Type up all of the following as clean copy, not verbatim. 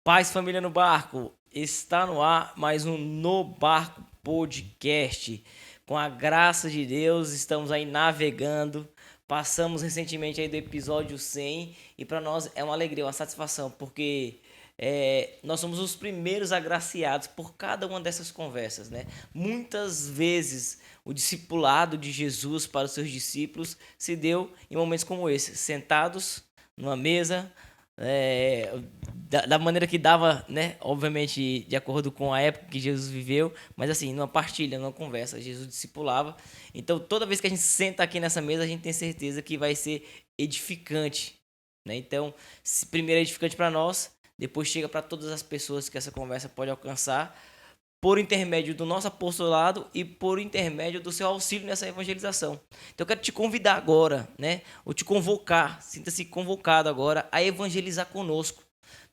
Paz, família no barco, está no ar mais um No Barco Podcast. Com a graça de Deus, estamos aí navegando. Passamos recentemente aí do episódio 100 e para nós é uma alegria, uma satisfação, porque nós somos os primeiros agraciados por cada uma dessas conversas, né? Muitas vezes o discipulado de Jesus para os seus discípulos se deu em momentos como esse, sentados numa mesa, é, da maneira que dava, né? Obviamente, de acordo com a época que Jesus viveu, mas assim, numa partilha, numa conversa, Jesus discipulava. Então, toda vez que a gente senta aqui nessa mesa, a gente tem certeza que vai ser edificante, né? Então, primeiro é edificante para nós, depois chega para todas as pessoas que essa conversa pode alcançar, por intermédio do nosso apostolado e por intermédio do seu auxílio nessa evangelização. Então eu quero te convidar agora, né? Ou te convocar, sinta-se convocado agora a evangelizar conosco.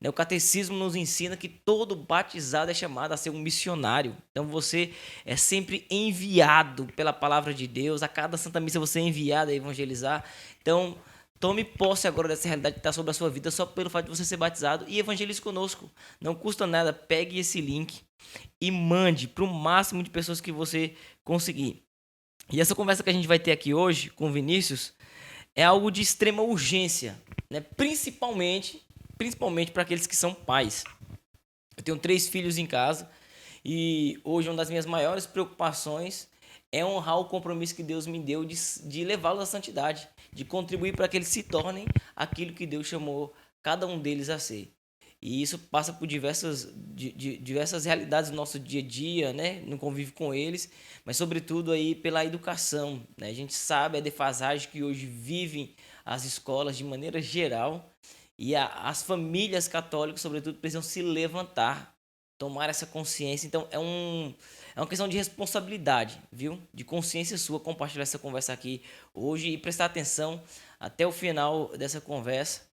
O catecismo nos ensina que todo batizado é chamado a ser um missionário. Então você é sempre enviado pela palavra de Deus. A cada Santa Missa você é enviado a evangelizar. Então tome posse agora dessa realidade que está sobre a sua vida só pelo fato de você ser batizado e evangelize conosco. Não custa nada, pegue esse link e mande para o máximo de pessoas que você conseguir. E essa conversa que a gente vai ter aqui hoje com o Vinícius é algo de extrema urgência, né? Principalmente para aqueles que são pais. Eu tenho 3 filhos em casa e hoje uma das minhas maiores preocupações é honrar o compromisso que Deus me deu de levá-los à santidade, de contribuir para que eles se tornem aquilo que Deus chamou cada um deles a ser. E isso passa por diversas realidades do nosso dia a dia, né? No convívio com eles, mas sobretudo aí pela educação, né? A gente sabe a defasagem que hoje vivem as escolas de maneira geral e as famílias católicas, sobretudo, precisam se levantar, tomar essa consciência. Então é uma questão de responsabilidade, viu? De consciência sua compartilhar essa conversa aqui hoje e prestar atenção até o final dessa conversa.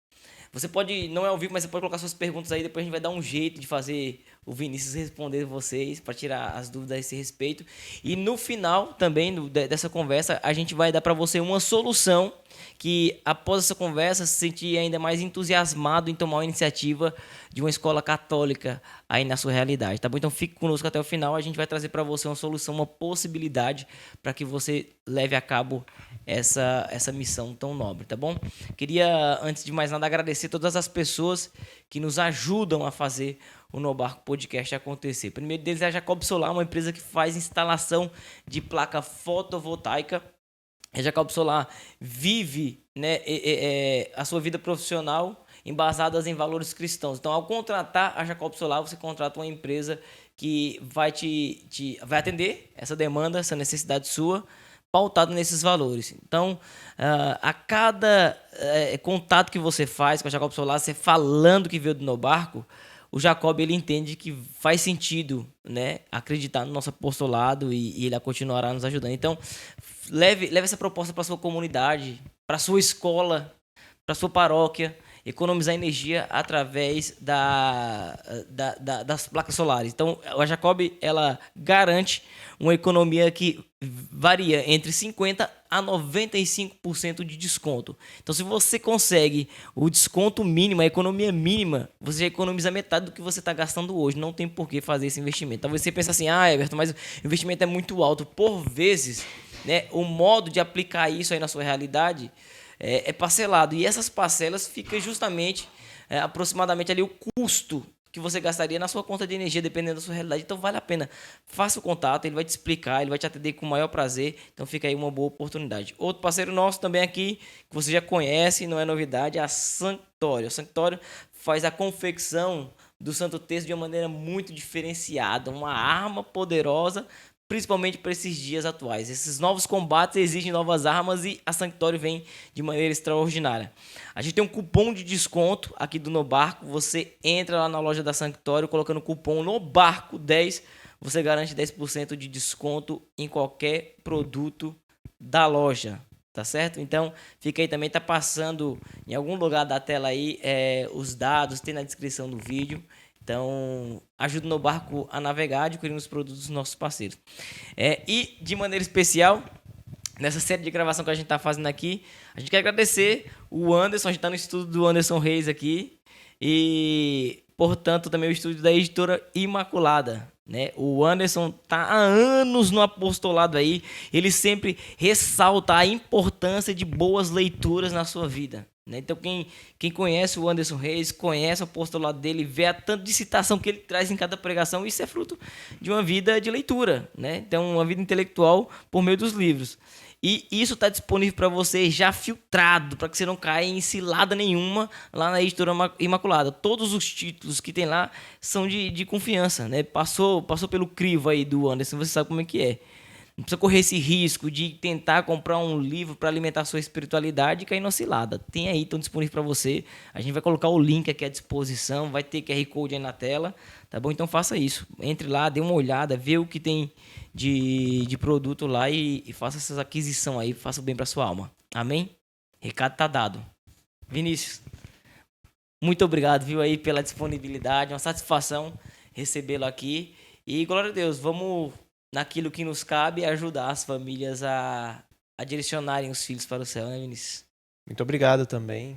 Você pode, não é ao vivo, mas você pode colocar suas perguntas aí, depois a gente vai dar um jeito de fazer o Vinícius responder vocês, para tirar as dúvidas a esse respeito. E no final também dessa conversa, a gente vai dar para você uma solução que, após essa conversa, se sentir ainda mais entusiasmado em tomar uma iniciativa de uma escola católica aí na sua realidade, tá bom? Então fique conosco até o final, a gente vai trazer para você uma solução, uma possibilidade para que você leve a cabo essa missão tão nobre, tá bom? Queria, antes de mais nada, agradecer todas as pessoas que nos ajudam a fazer o No Barco Podcast acontecer. Primeiro deles é a Jacob Solar, uma empresa que faz instalação de placa fotovoltaica. A Jacob Solar vive, né, a sua vida profissional embasadas em valores cristãos. Então, ao contratar a Jacob Solar, você contrata uma empresa que vai atender essa demanda, essa necessidade sua, pautado nesses valores. Então, a cada contato que você faz com a Jacob Solar, você falando que veio do No Barco, o Jacob ele entende que faz sentido, né, acreditar no nosso apostolado e ele continuará nos ajudando. Então, leve essa proposta para sua comunidade, para sua escola, para sua paróquia, economizar energia através das placas solares. Então, a Jacob ela garante uma economia que varia entre 50% a 95% de desconto. Então, se você consegue o desconto mínimo, a economia mínima, você já economiza metade do que você está gastando hoje. Não tem por que fazer esse investimento. Talvez você pense assim, Everton, mas o investimento é muito alto. Por vezes, né, o modo de aplicar isso aí na sua realidade é parcelado. E essas parcelas ficam justamente aproximadamente ali o custo que você gastaria na sua conta de energia, dependendo da sua realidade. Então vale a pena. Faça o contato, ele vai te explicar, ele vai te atender com o maior prazer. Então fica aí uma boa oportunidade. Outro parceiro nosso também aqui, que você já conhece, não é novidade, é a Sanctório. A Sanctório faz a confecção do Santo Terço de uma maneira muito diferenciada, uma arma poderosa, principalmente para esses dias atuais. Esses novos combates exigem novas armas e a Sanctório vem de maneira extraordinária. A gente tem um cupom de desconto aqui do No Barco. Você entra lá na loja da Sanctório, colocando o cupom NOBARCO10, você garante 10% de desconto em qualquer produto da loja. Tá certo? Então, fica aí também, tá passando em algum lugar da tela aí os dados, tem na descrição do vídeo. Então, ajuda o No Barco a navegar, adquirindo os produtos dos nossos parceiros. E, de maneira especial, nessa série de gravação que a gente está fazendo aqui, a gente quer agradecer o Anderson, a gente está no estúdio do Anderson Reis aqui. E, portanto, também o estúdio da editora Imaculada, né? O Anderson tá há anos no apostolado aí, ele sempre ressalta a importância de boas leituras na sua vida, né? Então, quem conhece o Anderson Reis, conhece o apostolado dele, vê a tanto de citação que ele traz em cada pregação, isso é fruto de uma vida de leitura, né? Então, uma vida intelectual por meio dos livros. E isso está disponível para você já filtrado, para que você não caia em cilada nenhuma lá na editora Imaculada. Todos os títulos que tem lá são de confiança, né? Passou pelo crivo aí do Anderson, você sabe como é que é. Não precisa correr esse risco de tentar comprar um livro para alimentar sua espiritualidade e cair numa cilada. Tem aí, estão disponíveis para você. A gente vai colocar o link aqui à disposição, vai ter QR Code aí na tela, tá bom? Então faça isso. Entre lá, dê uma olhada, vê o que tem de produto lá e faça essa aquisição aí, faça o bem para sua alma. Amém? Recado tá dado. Vinícius, muito obrigado, viu, aí pela disponibilidade, uma satisfação recebê-lo aqui. E glória a Deus, vamos naquilo que nos cabe ajudar as famílias a direcionarem os filhos para o céu, né, Vinícius? Muito obrigado também,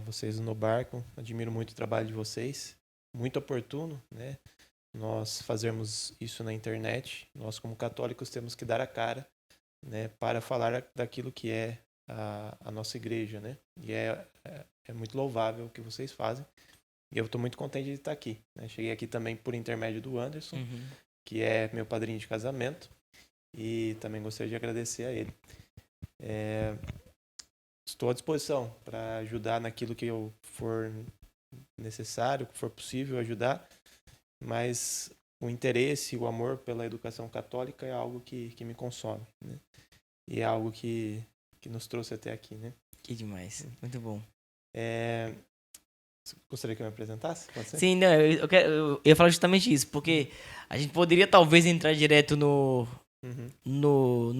vocês no Barco. Admiro muito o trabalho de vocês. Muito oportuno, né? Nós fazermos isso na internet. Nós, como católicos, temos que dar a cara, né, para falar daquilo que é a nossa igreja, né? E é muito louvável o que vocês fazem. E eu estou muito contente de estar aqui, né? Cheguei aqui também por intermédio do Anderson, que é meu padrinho de casamento. E também gostaria de agradecer a ele. Estou à disposição para ajudar naquilo que eu for necessário, que for possível ajudar, mas o interesse, o amor pela educação católica é algo que me consome, né? E é algo que nos trouxe até aqui, né? Que demais, muito bom. Gostaria que eu me apresentasse? Pode ser? Sim, não, eu ia falar justamente isso, porque a gente poderia talvez entrar direto no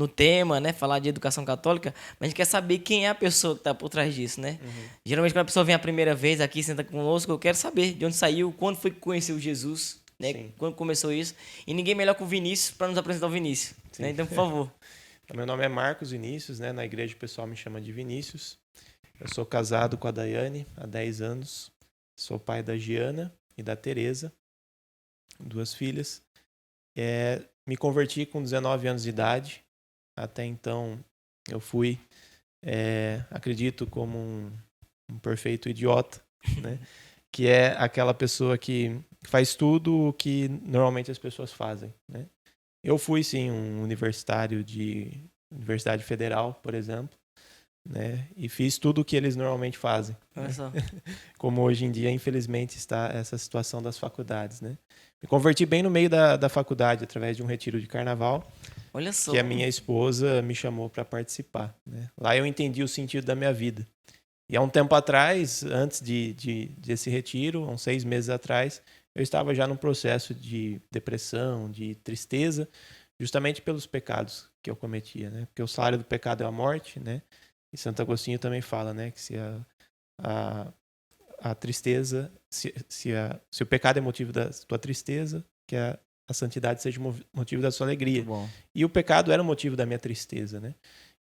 tema, né? Falar de educação católica, mas a gente quer saber quem é a pessoa que está por trás disso, né? Geralmente quando a pessoa vem a primeira vez aqui, senta conosco, eu quero saber de onde saiu, quando foi que conheceu Jesus, né? Sim. Quando começou isso. E ninguém melhor que o Vinícius para nos apresentar o Vinícius, né? Então, por favor. Meu nome é Marcos Vinícius, né? Na igreja o pessoal me chama de Vinícius. Eu sou casado com a Daiane há 10 anos. Sou pai da Giana e da Tereza, 2 filhas. Me converti com 19 anos de idade. Até então eu fui, acredito, como um perfeito idiota, né? Que é aquela pessoa que faz tudo o que normalmente as pessoas fazem, né? Eu fui, sim, um universitário de Universidade Federal, por exemplo, né? E fiz tudo o que eles normalmente fazem. Olha só. Como hoje em dia, infelizmente, está essa situação das faculdades, né? Me converti bem no meio da faculdade, através de um retiro de carnaval. Olha só. Que a minha esposa me chamou para participar, né? Lá eu entendi o sentido da minha vida. E há um tempo atrás, antes desse retiro, uns 6 meses atrás, eu estava já num processo de depressão, de tristeza, justamente pelos pecados que eu cometia, né? Porque o salário do pecado é a morte, né? E Santo Agostinho também fala, né, que se a tristeza, se o pecado é motivo da tua tristeza, que a santidade seja motivo da sua alegria. Muito bom. E o pecado era o motivo da minha tristeza, né?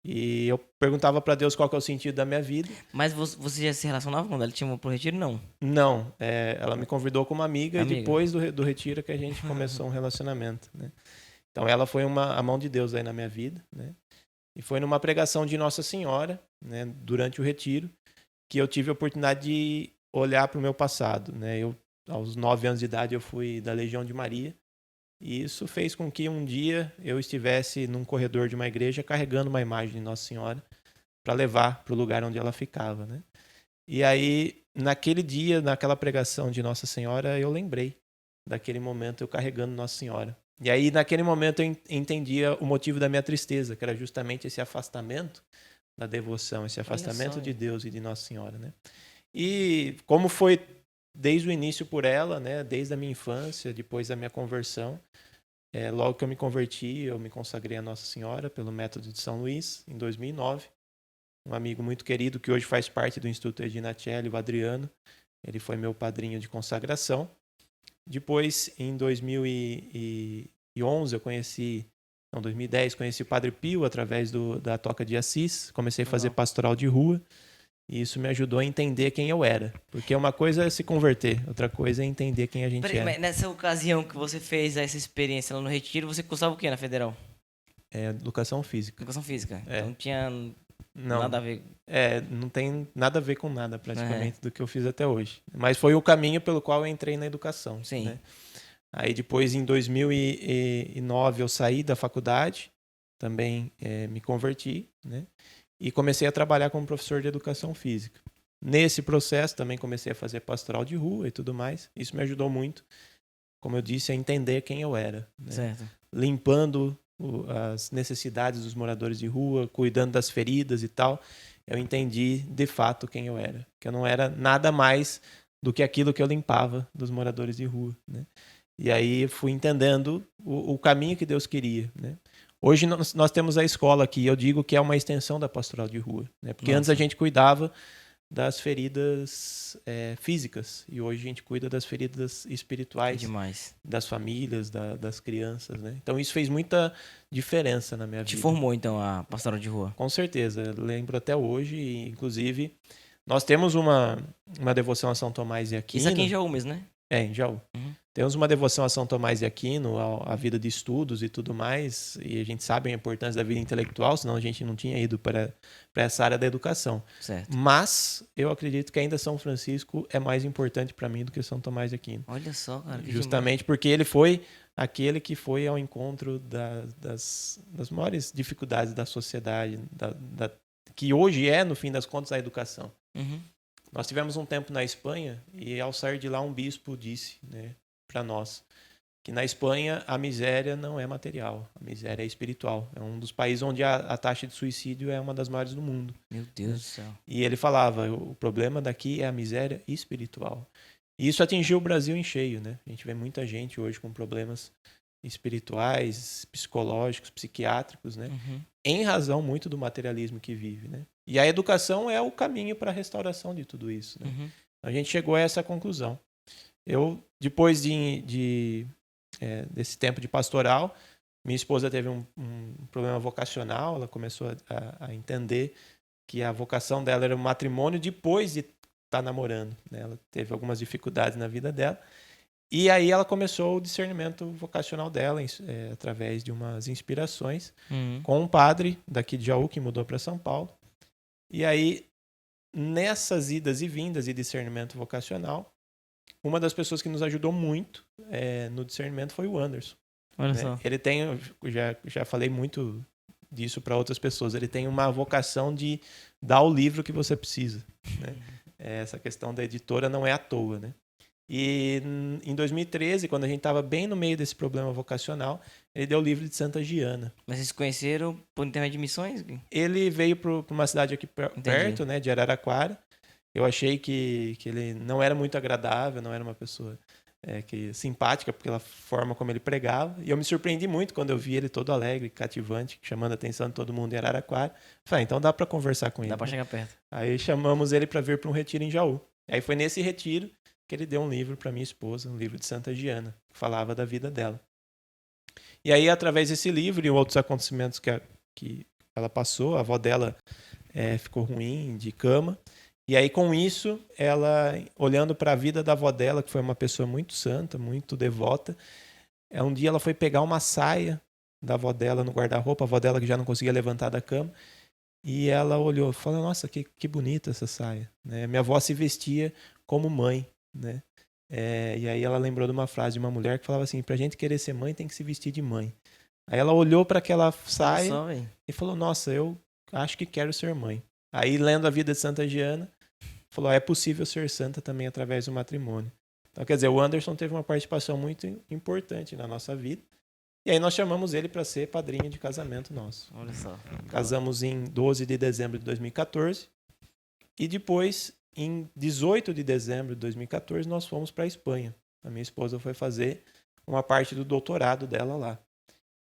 E eu perguntava para Deus qual que é o sentido da minha vida. Mas você já se relacionava com ela? Ela te chamou pro retiro? Não. Não, ela me convidou como amiga. E depois do retiro que a gente começou um relacionamento, né? Então ela foi a mão de Deus aí na minha vida, né? E foi numa pregação de Nossa Senhora, né, durante o retiro, que eu tive a oportunidade de olhar para o meu passado, né? Aos 9 anos de idade eu fui da Legião de Maria. E isso fez com que um dia eu estivesse num corredor de uma igreja carregando uma imagem de Nossa Senhora para levar para o lugar onde ela ficava, né? E aí, naquele dia, naquela pregação de Nossa Senhora, eu lembrei daquele momento eu carregando Nossa Senhora. E aí, naquele momento, eu entendia o motivo da minha tristeza, que era justamente esse afastamento da devoção, esse afastamento de Deus e de Nossa Senhora, né? E como foi desde o início por ela, né? Desde a minha infância, depois da minha conversão, logo que eu me converti, eu me consagrei a Nossa Senhora pelo método de São Luís, em 2009. Um amigo muito querido que hoje faz parte do Instituto Regina Coeli, o Adriano, ele foi meu padrinho de consagração. Depois, em 2011, 2010, conheci o Padre Pio através da Toca de Assis. Comecei a fazer pastoral de rua. E isso me ajudou a entender quem eu era. Porque uma coisa é se converter, outra coisa é entender quem a gente Peraí, é. mas nessa ocasião que você fez essa experiência lá no Retiro, você cursava o quê na Federal? É educação física. Educação física. É. Então não tinha Não, nada a ver. não tem nada a ver com nada praticamente do que eu fiz até hoje. Mas foi o caminho pelo qual eu entrei na educação. Sim. Né? Aí depois, em 2009, eu saí da faculdade, também me converti, né? E comecei a trabalhar como professor de educação física. Nesse processo também comecei a fazer pastoral de rua e tudo mais. Isso me ajudou muito, como eu disse, a entender quem eu era. Né? Certo. Limpando as necessidades dos moradores de rua, cuidando das feridas e tal, eu entendi de fato quem eu era. Que eu não era nada mais do que aquilo que eu limpava dos moradores de rua. Né? E aí fui entendendo o caminho que Deus queria. Né? Hoje nós temos a escola aqui, eu digo que é uma extensão da pastoral de rua. Né? Porque antes a gente cuidava das feridas físicas e hoje a gente cuida das feridas espirituais das famílias, das crianças. Né? Então isso fez muita diferença na minha vida. Te formou então a pastoral de rua? Com certeza, lembro até hoje, e, inclusive nós temos uma devoção a São Tomás de Aquino. Isso aqui em Jaú mesmo, né? Em Jaú. Uhum. Temos uma devoção a São Tomás de Aquino, a vida de estudos e tudo mais, e a gente sabe a importância da vida intelectual, senão a gente não tinha ido para essa área da educação. Certo. Mas eu acredito que ainda São Francisco é mais importante para mim do que São Tomás de Aquino. Olha só, cara. Justamente porque ele foi aquele que foi ao encontro das maiores dificuldades da sociedade, que hoje é, no fim das contas, a educação. Uhum. Nós tivemos um tempo na Espanha e ao sair de lá um bispo disse, né, para nós que na Espanha a miséria não é material, a miséria é espiritual. É um dos países onde a taxa de suicídio é uma das maiores do mundo. Meu Deus do céu. E ele falava, o problema daqui é a miséria espiritual. E isso atingiu o Brasil em cheio, né? A gente vê muita gente hoje com problemas espirituais, psicológicos, psiquiátricos, né? Uhum. Em razão muito do materialismo que vive, né? E a educação é o caminho para a restauração de tudo isso, né? Uhum. A gente chegou a essa conclusão. Eu, depois desse tempo de pastoral, minha esposa teve um problema vocacional, ela começou a entender que a vocação dela era o matrimônio depois de estar namorando, né? Ela teve algumas dificuldades na vida dela. E aí ela começou o discernimento vocacional dela através de umas inspirações com um padre daqui de Jaú que mudou para São Paulo. E aí, nessas idas e vindas e discernimento vocacional, uma das pessoas que nos ajudou muito no discernimento foi o Anderson. Olha só. Ele tem, já falei muito disso para outras pessoas, ele tem uma vocação de dar o livro que você precisa. Né? Essa questão da editora não é à toa, né? E em 2013, quando a gente estava bem no meio desse problema vocacional, ele deu o livro de Santa Giana. Mas vocês se conheceram por intermédio de missões? Ele veio para uma cidade aqui perto, né, de Araraquara. Eu achei que ele não era muito agradável, não era uma pessoa simpática, pela forma como ele pregava. E eu me surpreendi muito quando eu vi ele todo alegre, cativante, chamando a atenção de todo mundo em Araraquara. Falei, então dá para conversar com ele. Dá para chegar perto. Aí chamamos ele para vir para um retiro em Jaú. Aí foi nesse retiro que ele deu um livro para minha esposa, um livro de Santa Giana, que falava da vida dela. E aí, através desse livro e outros acontecimentos que ela passou, a avó dela ficou ruim, de cama. E aí, com isso, ela, olhando para a vida da avó dela, que foi uma pessoa muito santa, muito devota, um dia ela foi pegar uma saia da avó dela no guarda-roupa, a avó dela que já não conseguia levantar da cama, e ela olhou e falou, nossa, que bonita essa saia. Né? Minha avó se vestia como mãe. Né? E aí ela lembrou de uma frase de uma mulher que falava assim, pra gente querer ser mãe tem que se vestir de mãe. Aí ela olhou para aquela saia e falou, nossa, eu acho que quero ser mãe. Aí lendo a vida de Santa Giana, falou, é possível ser santa também através do matrimônio. Então quer dizer, o Anderson teve uma participação muito importante na nossa vida. E aí nós chamamos ele para ser padrinho de casamento nosso. Olha só. Casamos em 12 de dezembro de 2014 e depois, em 18 de dezembro de 2014, nós fomos para a Espanha. A minha esposa foi fazer uma parte do doutorado dela lá.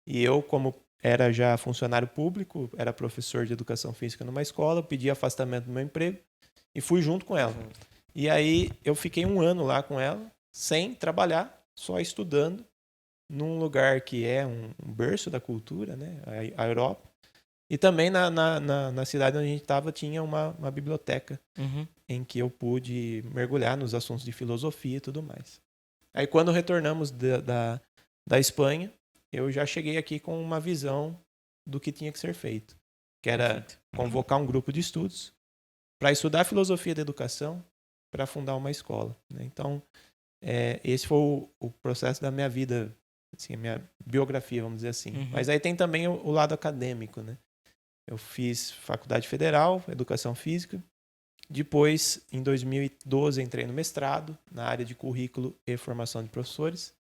E eu, como era já funcionário público, era professor de educação física numa escola, pedi afastamento do meu emprego e fui junto com ela. E aí eu fiquei 1 ano lá com ela, sem trabalhar, só estudando, num lugar que é um berço da cultura, né? A Europa. E também na cidade onde a gente estava tinha uma biblioteca em que eu pude mergulhar nos assuntos de filosofia e tudo mais. Aí quando retornamos da Espanha, eu já cheguei aqui com uma visão do que tinha que ser feito, que era convocar um grupo de estudos para estudar a filosofia da educação, para fundar uma escola, né? Então, esse foi o processo da minha vida, assim, a minha biografia, vamos dizer assim. Mas aí tem também o lado acadêmico, né? Eu fiz faculdade federal, educação física. Depois, em 2012, entrei no mestrado, na área de currículo e formação de professores.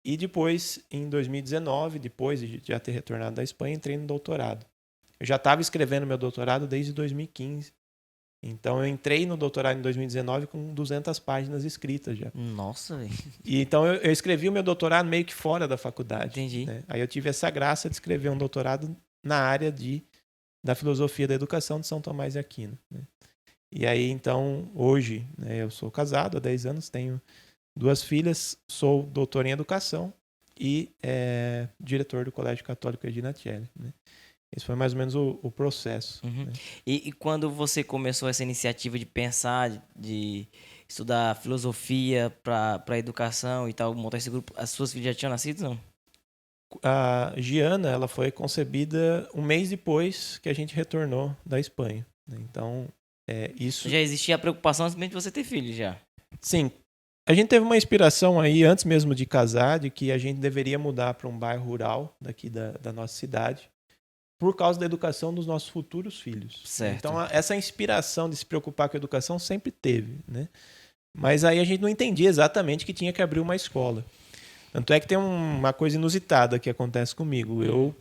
E depois, em 2019, depois de já ter retornado da Espanha, entrei no doutorado. Eu já estava escrevendo meu doutorado desde 2015. Então, eu entrei no doutorado em 2019 com 200 páginas escritas já. Nossa, velho. E então, eu escrevi o meu doutorado meio que fora da faculdade. Entendi. Né? Aí eu tive essa graça de escrever um doutorado na área da filosofia da educação de São Tomás de Aquino. Né? E aí, então, hoje, né, eu sou casado há 10 anos, tenho 2 filhas, sou doutor em educação e diretor do Colégio Católico Edina Tchelle, né? Esse foi mais ou menos o processo. Né? E quando você começou essa iniciativa de pensar, de estudar filosofia para educação e tal, montar esse grupo, as suas filhas já tinham nascido, não? A Giana, ela foi concebida um mês depois que a gente retornou da Espanha. Né? Então, isso... Já existia a preocupação antes mesmo de você ter filho, já? Sim. A gente teve uma inspiração aí, antes mesmo de casar, de que a gente deveria mudar para um bairro rural daqui da nossa cidade, por causa da educação dos nossos futuros filhos. Certo. Então, essa inspiração de se preocupar com a educação sempre teve, né? Mas aí a gente não entendia exatamente que tinha que abrir uma escola. Tanto é que tem uma coisa inusitada que acontece comigo. Eu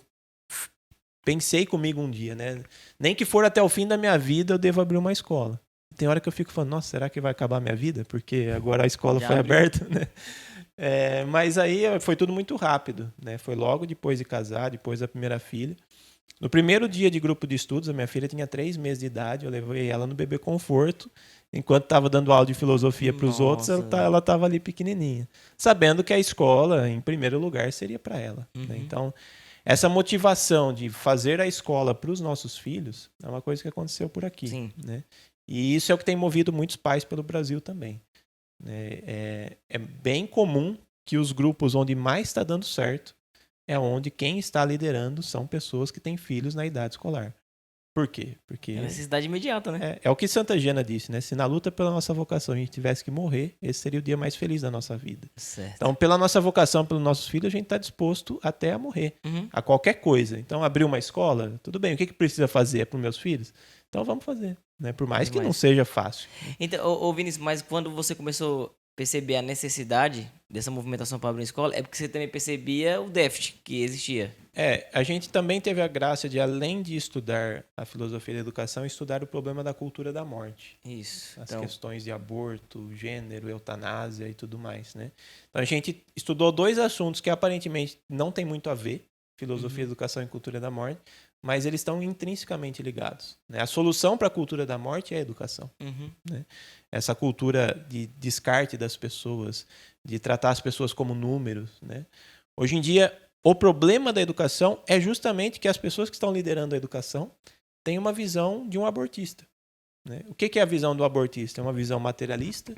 pensei comigo um dia, né? Nem que for até o fim da minha vida, eu devo abrir uma escola. Tem hora que eu fico falando, nossa, será que vai acabar a minha vida? Porque agora a escola foi aberta, né? Mas aí foi tudo muito rápido, né? Foi logo depois de casar, depois da primeira filha. No primeiro dia de grupo de estudos, a minha filha tinha 3 meses de idade, eu levei ela no bebê conforto, enquanto estava dando aula de filosofia para os outros, ela estava ali pequenininha, sabendo que a escola, em primeiro lugar, seria para ela. Né? Então, essa motivação de fazer a escola para os nossos filhos é uma coisa que aconteceu por aqui. Sim. Né? E isso é o que tem movido muitos pais pelo Brasil também. É bem comum que os grupos onde mais está dando certo é onde quem está liderando são pessoas que têm filhos na idade escolar. Por quê? Porque é necessidade imediata, né? É o que Santa Gena disse, né? Se na luta pela nossa vocação a gente tivesse que morrer, esse seria o dia mais feliz da nossa vida. Certo. Então, pela nossa vocação, pelos nossos filhos, a gente está disposto até a morrer, a qualquer coisa. Então, abrir uma escola, tudo bem, o que precisa fazer para os meus filhos? Então, vamos fazer, né? Por mais que não seja fácil. Então, Vinícius, mas quando você começou a perceber a necessidade dessa movimentação para abrir uma escola, é porque você também percebia o déficit que existia. A gente também teve a graça de, além de estudar a filosofia da educação, estudar o problema da cultura da morte. Isso. As questões de aborto, gênero, eutanásia e tudo mais, né? Então a gente estudou 2 assuntos que aparentemente não tem muito a ver, filosofia, educação e cultura da morte, mas eles estão intrinsecamente ligados. Né? A solução para a cultura da morte é a educação. Né? Essa cultura de descarte das pessoas, de tratar as pessoas como números. Né? Hoje em dia, o problema da educação é justamente que as pessoas que estão liderando a educação têm uma visão de um abortista. Né? O que é a visão do abortista? É uma visão materialista,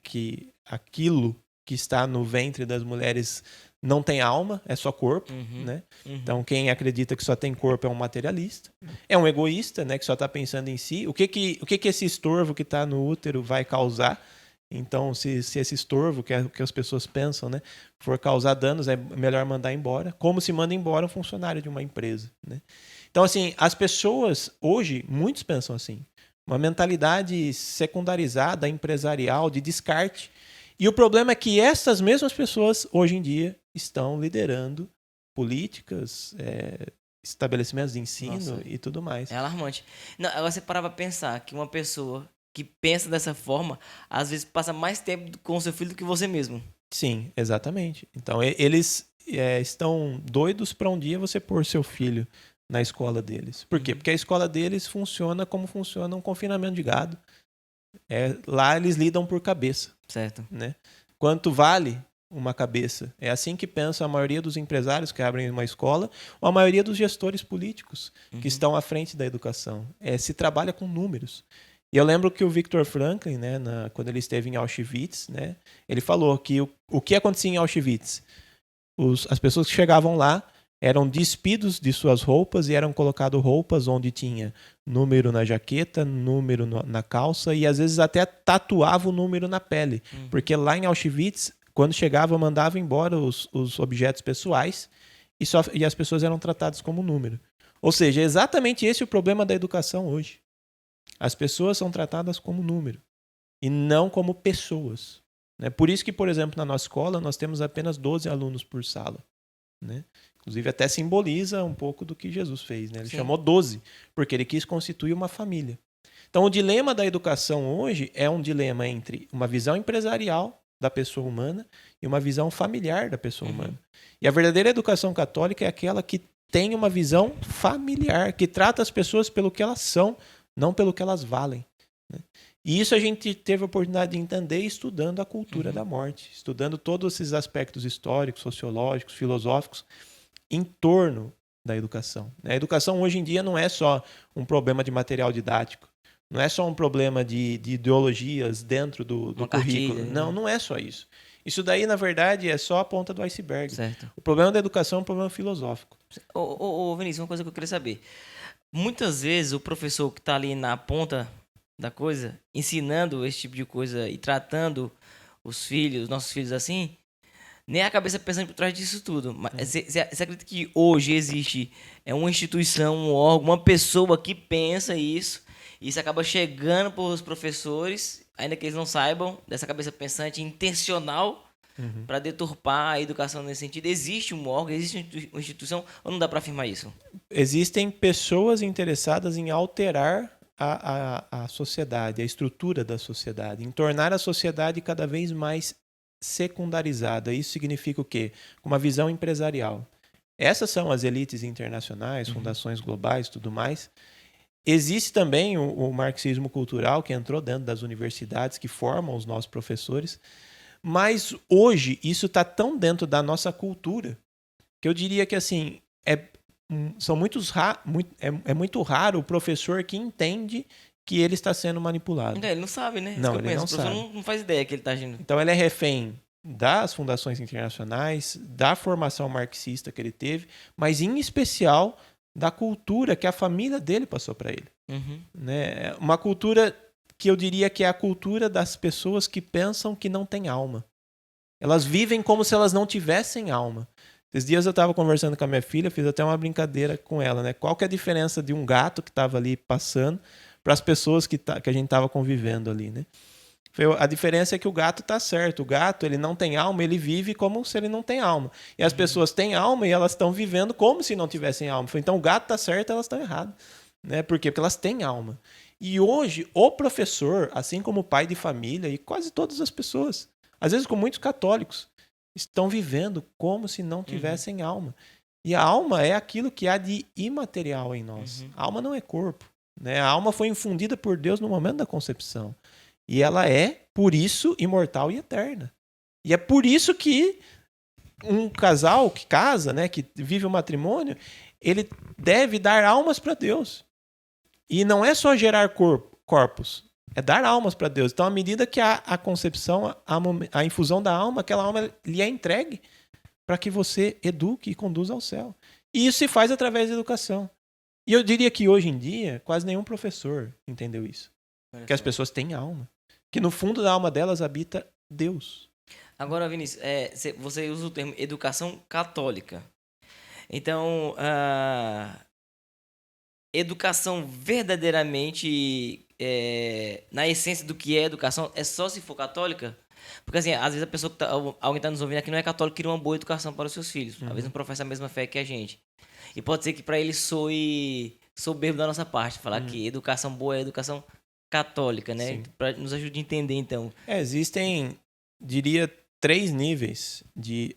que aquilo que está no ventre das mulheres não tem alma, é só corpo. Né? Então, quem acredita que só tem corpo é um materialista. É um egoísta, né, que só está pensando em si. O que esse estorvo que está no útero vai causar? Então, se esse estorvo, que é o que as pessoas pensam, né, for causar danos, é melhor mandar embora. Como se manda embora um funcionário de uma empresa. Né? Então, assim, as pessoas, hoje, muitos pensam assim. Uma mentalidade secundarizada, empresarial, de descarte. E o problema é que essas mesmas pessoas, hoje em dia, estão liderando políticas, estabelecimentos de ensino e tudo mais. É alarmante. Não, agora você parava pra pensar que uma pessoa que pensa dessa forma, às vezes passa mais tempo com o seu filho do que você mesmo. Sim, exatamente. Então, eles estão doidos para um dia você pôr seu filho na escola deles. Por quê? Porque a escola deles funciona como funciona um confinamento de gado. Lá eles lidam por cabeça. Certo. Né? Quanto vale uma cabeça. É assim que pensa a maioria dos empresários que abrem uma escola, ou a maioria dos gestores políticos que estão à frente da educação. Se trabalha com números. E eu lembro que o Viktor Frankl, né, quando ele esteve em Auschwitz, né, ele falou que o que acontecia em Auschwitz? As pessoas que chegavam lá eram despidos de suas roupas e eram colocadas roupas onde tinha número na jaqueta, número na calça e às vezes até tatuava o número na pele. Porque lá em Auschwitz, quando chegava, mandava embora os objetos pessoais e as pessoas eram tratadas como número. Ou seja, é exatamente esse o problema da educação hoje. As pessoas são tratadas como número e não como pessoas. Né? Por isso que, por exemplo, na nossa escola, nós temos apenas 12 alunos por sala. Né? Inclusive, até simboliza um pouco do que Jesus fez. Né? Ele chamou 12, porque ele quis constituir uma família. Então, o dilema da educação hoje é um dilema entre uma visão empresarial da pessoa humana e uma visão familiar da pessoa humana. E a verdadeira educação católica é aquela que tem uma visão familiar, que trata as pessoas pelo que elas são, não pelo que elas valem. Né? E isso a gente teve a oportunidade de entender estudando a cultura da morte, estudando todos esses aspectos históricos, sociológicos, filosóficos em torno da educação. A educação hoje em dia não é só um problema de material didático, não é só um problema de ideologias dentro do currículo. Não é só isso. Isso daí, na verdade, é só a ponta do iceberg. Certo. O problema da educação é um problema filosófico. Ô, Vinícius, uma coisa que eu queria saber. Muitas vezes o professor que está ali na ponta da coisa, ensinando esse tipo de coisa e tratando os nossos filhos assim, nem a cabeça pensando por trás disso tudo. Você acredita que hoje existe uma instituição, um órgão, uma pessoa que pensa isso, e isso acaba chegando para os professores, ainda que eles não saibam, dessa cabeça pensante intencional para deturpar a educação nesse sentido? Existe um órgão, existe uma instituição, ou não dá para afirmar isso? Existem pessoas interessadas em alterar a sociedade, a estrutura da sociedade, em tornar a sociedade cada vez mais secundarizada. Isso significa o quê? Uma visão empresarial. Essas são as elites internacionais, fundações globais, tudo mais. Existe também o marxismo cultural, que entrou dentro das universidades, que formam os nossos professores. Mas hoje isso está tão dentro da nossa cultura que eu diria que assim é muito raro o professor que entende que ele está sendo manipulado. Ele não sabe, né? Não, ele não sabe. O professor não faz ideia que ele está agindo. Então ele é refém das fundações internacionais, da formação marxista que ele teve, mas em especial da cultura que a família dele passou para ele. Né? Uma cultura que eu diria que é a cultura das pessoas que pensam que não tem alma. Elas vivem como se elas não tivessem alma. Esses dias eu estava conversando com a minha filha, fiz até uma brincadeira com ela, né? Qual que é a diferença de um gato que estava ali passando para as pessoas que a gente estava convivendo ali, né? A diferença é que o gato está certo. O gato, ele não tem alma, ele vive como se ele não tem alma. E as pessoas têm alma e elas estão vivendo como se não tivessem alma. Então o gato está certo, elas estão erradas. Né? Por quê? Porque elas têm alma. E hoje, o professor, assim como o pai de família e quase todas as pessoas, às vezes com muitos católicos, estão vivendo como se não tivessem alma. E a alma é aquilo que há de imaterial em nós. A alma não é corpo. Né? A alma foi infundida por Deus no momento da concepção. E ela é, por isso, imortal e eterna. E é por isso que um casal que casa, né, que vive o matrimônio, ele deve dar almas para Deus. E não é só gerar corpos, é dar almas para Deus. Então, à medida que a concepção, a infusão da alma, aquela alma lhe é entregue para que você eduque e conduza ao céu. E isso se faz através da educação. E eu diria que hoje em dia, quase nenhum professor entendeu isso. Que as pessoas têm alma. Que no fundo da alma delas habita Deus. Agora, Vinícius, você usa o termo educação católica. Então, educação verdadeiramente, na essência do que é educação, é só se for católica? Porque, assim, às vezes a pessoa alguém está nos ouvindo aqui não é católico, queria uma boa educação para os seus filhos. Às vezes não professa a mesma fé que a gente. E pode ser que para ele soe soberbo da nossa parte, falar que educação boa é educação católica, né? Para nos ajudar a entender, então. Existem, diria, 3 níveis de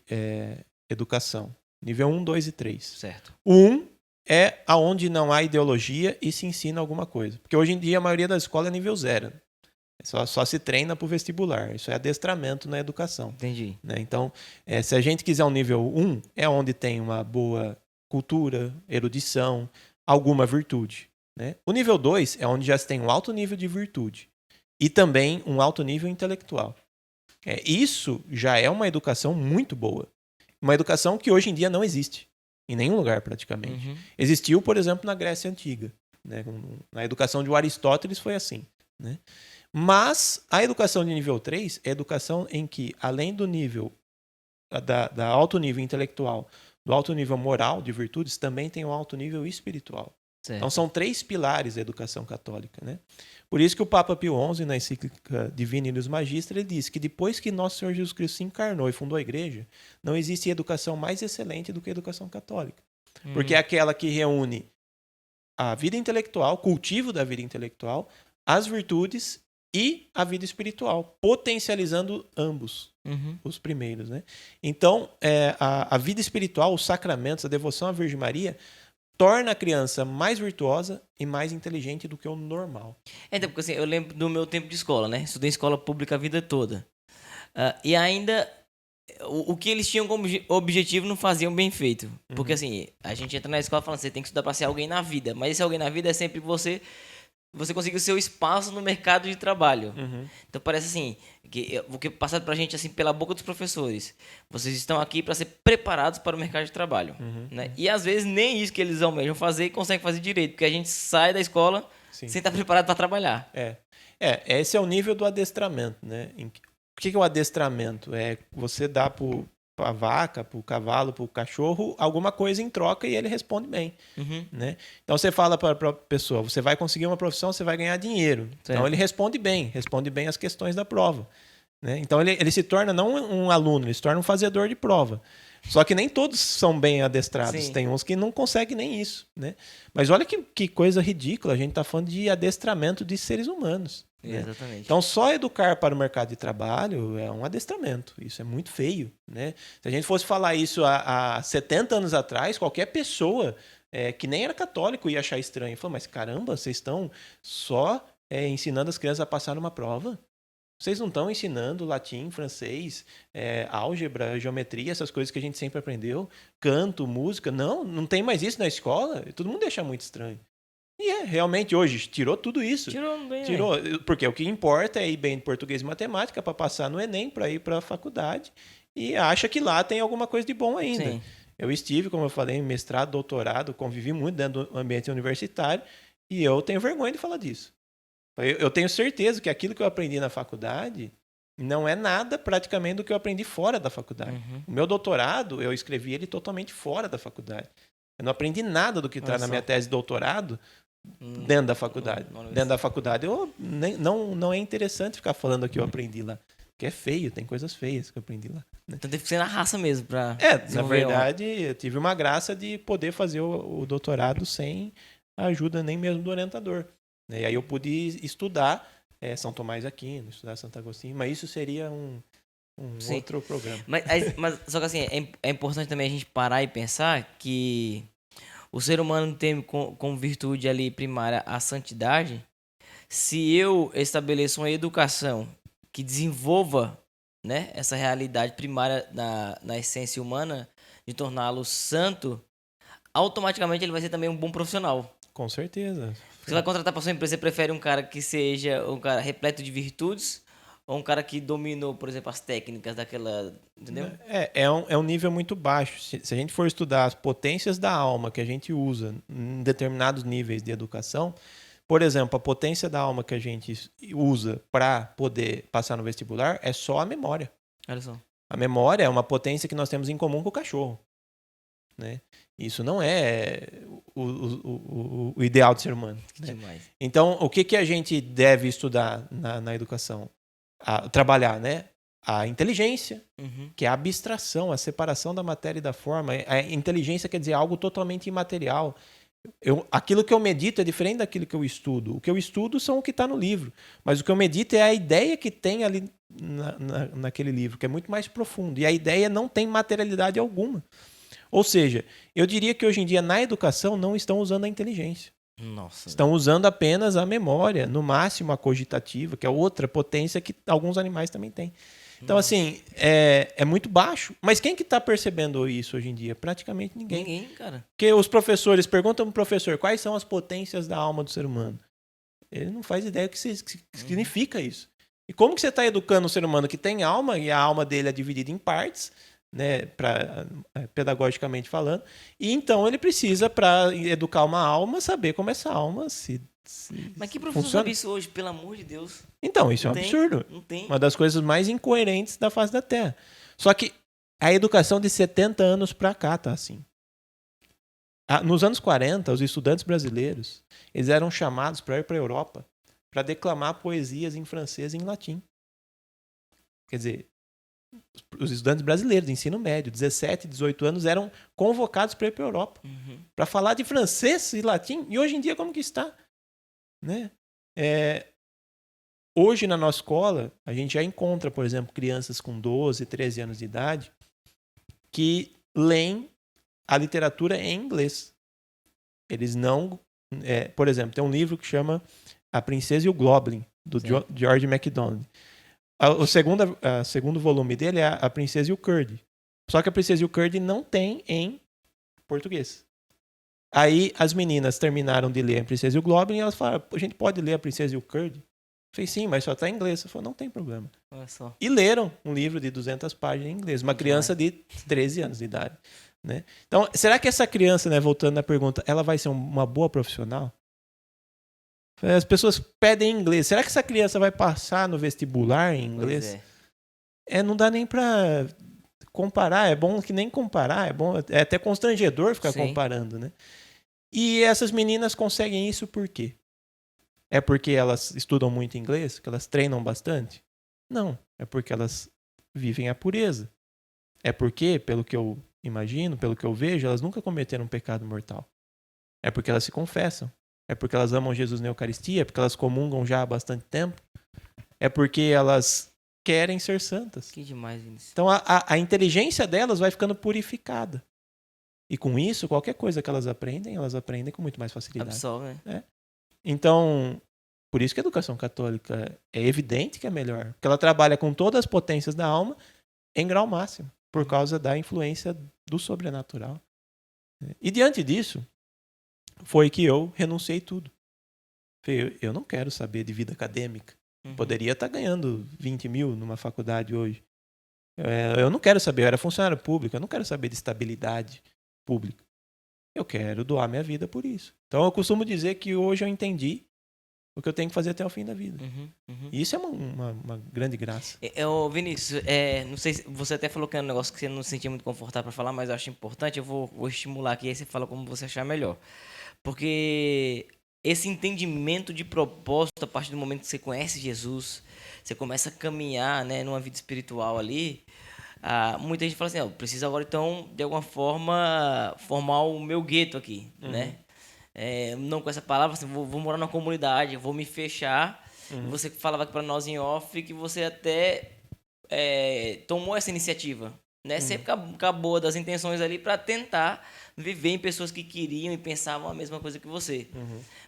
educação. Nível 1, 2 e 3. Certo. O 1 é aonde não há ideologia e se ensina alguma coisa. Porque hoje em dia a maioria das escolas é nível 0. Só se treina para o vestibular. Isso é adestramento na educação. Entendi. Né? Então, se a gente quiser um nível 1, é onde tem uma boa cultura, erudição, alguma virtude. Né? O nível 2 é onde já se tem um alto nível de virtude e também um alto nível intelectual. Isso já é uma educação muito boa. Uma educação que hoje em dia não existe. Em nenhum lugar, praticamente. Uhum. Existiu, por exemplo, na Grécia Antiga. Né? Na educação de Aristóteles foi assim. Né? Mas a educação de nível 3 é a educação em que, além do nível da alto nível intelectual, do alto nível moral de virtudes, também tem o alto nível espiritual. Certo. Então são 3 pilares da educação católica. Né? Por isso que o Papa Pio XI, na encíclica Divini Illius Magistra, ele diz que depois que nosso Senhor Jesus Cristo se encarnou e fundou a igreja, não existe educação mais excelente do que a educação católica. Porque é aquela que reúne a vida intelectual, o cultivo da vida intelectual, as virtudes e a vida espiritual, potencializando ambos, os primeiros. Né? Então, a vida espiritual, os sacramentos, a devoção à Virgem Maria, torna a criança mais virtuosa e mais inteligente do que o normal. Então, porque assim, eu lembro do meu tempo de escola, né? Estudei em escola pública a vida toda. E ainda, o que eles tinham como objetivo não faziam bem feito. Porque assim, a gente entra na escola falando, você tem que estudar para ser alguém na vida. Mas esse alguém na vida é sempre você conseguir o seu espaço no mercado de trabalho. Então parece assim, o que é passado pra gente assim pela boca dos professores. Vocês estão aqui para ser preparados para o mercado de trabalho. Né? E às vezes nem isso que eles almejam fazer e conseguem fazer direito, porque a gente sai da escola sem estar preparado para trabalhar. Esse é o nível do adestramento. Né? O que é o adestramento? É você dar para a vaca, para o cavalo, para o cachorro, alguma coisa em troca e ele responde bem. Né? Então você fala para a pessoa, você vai conseguir uma profissão, você vai ganhar dinheiro. Certo. Então ele responde bem as questões da prova. Né? Então ele se torna não um aluno, ele se torna um fazedor de prova. Só que nem todos são bem adestrados. Sim. Tem uns que não conseguem nem isso. Né? Mas olha que coisa ridícula, a gente está falando de adestramento de seres humanos. Né? Exatamente. Então, só educar para o mercado de trabalho é um adestramento. Isso é muito feio. Né? Se a gente fosse falar isso há 70 anos atrás, qualquer pessoa que nem era católico ia achar estranho. Falou, mas caramba, vocês estão só ensinando as crianças a passar uma prova? Vocês não estão ensinando latim, francês, álgebra, geometria, essas coisas que a gente sempre aprendeu? Canto, música? Não tem mais isso na escola? Todo mundo acha muito estranho. E realmente hoje tirou tudo isso. Tirou, porque o que importa é ir bem em português e matemática para passar no Enem, para ir para a faculdade, e acha que lá tem alguma coisa de bom ainda. Sim. Eu estive, como eu falei, em mestrado, doutorado, convivi muito dentro do ambiente universitário, e eu tenho vergonha de falar disso. Eu tenho certeza que aquilo que eu aprendi na faculdade não é nada praticamente do que eu aprendi fora da faculdade. O meu doutorado, eu escrevi ele totalmente fora da faculdade. Eu não aprendi nada do que está na minha tese de doutorado dentro da faculdade. Dentro da faculdade, não é interessante ficar falando o que eu aprendi lá. Porque é feio, tem coisas feias que eu aprendi lá. Né? Então teve que ser na raça mesmo. Na verdade, eu tive uma graça de poder fazer o doutorado sem a ajuda nem mesmo do orientador. E aí eu pude estudar São Tomás de Aquino, estudar Santo Agostinho, mas isso seria um outro programa. Mas só que assim, é importante também a gente parar e pensar que o ser humano tem como virtude ali primária a santidade. Se eu estabeleço uma educação que desenvolva, né, essa realidade primária na essência humana, de torná-lo santo, automaticamente ele vai ser também um bom profissional. Com certeza. Você vai contratar para sua empresa, você prefere um cara que seja um cara repleto de virtudes ou um cara que dominou, por exemplo, as técnicas daquela... Entendeu? É um nível muito baixo. Se a gente for estudar as potências da alma que a gente usa em determinados níveis de educação, por exemplo, a potência da alma que a gente usa para poder passar no vestibular é só a memória. Olha só. A memória é uma potência que nós temos em comum com o cachorro. Né? Isso não é o ideal do ser humano. Né? Demais. Então, o que a gente deve estudar na educação? Trabalhar, né? A inteligência, que é a abstração, a separação da matéria e da forma. A inteligência quer dizer algo totalmente imaterial. Aquilo que eu medito é diferente daquilo que eu estudo. O que eu estudo são o que está no livro. Mas o que eu medito é a ideia que tem ali naquele livro, que é muito mais profundo. E a ideia não tem materialidade alguma. Ou seja, eu diria que hoje em dia na educação não estão usando a inteligência. Nossa. Estão usando apenas a memória, no máximo a cogitativa, que é outra potência que alguns animais também têm. Então, assim, é muito baixo. Mas quem que está percebendo isso hoje em dia? Praticamente ninguém. Ninguém, cara. Porque os professores perguntam para o professor quais são as potências da alma do ser humano. Ele não faz ideia do que significa isso. E como que você está educando um ser humano que tem alma, e a alma dele é dividida em partes, né, pedagogicamente falando, e então ele precisa, para educar uma alma, saber como essa alma Mas que professor funciona. sabe isso hoje, pelo amor de Deus? Então, isso Não é um tem, absurdo. não tem. Uma das coisas mais incoerentes da face da Terra. Só que a educação de 70 anos para cá tá assim. Nos anos 40, os estudantes brasileiros, eles eram chamados para ir para a Europa para declamar poesias em francês e em latim. Quer dizer, os estudantes brasileiros de ensino médio, 17, 18 anos, eram convocados para ir para a Europa para falar de francês e latim. E hoje em dia, como que está? Né? Hoje, na nossa escola, a gente já encontra, por exemplo, crianças com 12, 13 anos de idade que leem a literatura em inglês. Eles não... por exemplo, tem um livro que chama A Princesa e o Goblin, do George MacDonald. O segundo volume dele é A Princesa e o Curd. Só que A Princesa e o Curd não tem em português. Aí as meninas terminaram de ler A Princesa e o Goblin e elas falaram, a gente pode ler A Princesa e o Curd? Eu falei, sim, mas só está em inglês. Eu falei, não tem problema. Olha só. E leram um livro de 200 páginas em inglês. Uma criança de 13 anos de idade. Né? Então, será que essa criança, né, voltando na pergunta, ela vai ser uma boa profissional? As pessoas pedem inglês. Será que essa criança vai passar no vestibular em inglês? Não dá nem para comparar. É bom que nem comparar. É até constrangedor ficar comparando, né? E essas meninas conseguem isso por quê? É porque elas estudam muito inglês? Que elas treinam bastante? Não. É porque elas vivem a pureza. É porque, pelo que eu imagino, pelo que eu vejo, elas nunca cometeram um pecado mortal. É porque elas se confessam. É porque elas amam Jesus na Eucaristia. É porque elas comungam já há bastante tempo. É porque elas querem ser santas. Que demais, Vinícius. Então a inteligência delas vai ficando purificada. E com isso, qualquer coisa que elas aprendem com muito mais facilidade. Absolve, né? Então, por isso que a educação católica é evidente que é melhor. Porque ela trabalha com todas as potências da alma em grau máximo. Por causa da influência do sobrenatural. E diante disso, foi que eu renunciei tudo. Eu não quero saber de vida acadêmica. Poderia estar ganhando 20 mil numa faculdade hoje. Eu não quero saber, eu era funcionário público, eu não quero saber de estabilidade pública. Eu quero doar minha vida por isso. Então eu costumo dizer que hoje eu entendi o que eu tenho que fazer até o fim da vida. E isso é uma grande graça. Vinícius, não sei se você até falou que é um negócio que você não se sentia muito confortável para falar, mas eu acho importante, eu vou estimular aqui, aí você fala como você achar melhor. Porque esse entendimento de propósito, a partir do momento que você conhece Jesus, você começa a caminhar, né, numa vida espiritual ali, muita gente fala assim, eu preciso agora então, de alguma forma, formar o meu gueto aqui, né? Não com essa palavra, assim, vou morar numa comunidade, vou me fechar. Você falava aqui para nós em off que você até tomou essa iniciativa, né? Sempre acabou das intenções ali para tentar viver em pessoas que queriam e pensavam a mesma coisa que você.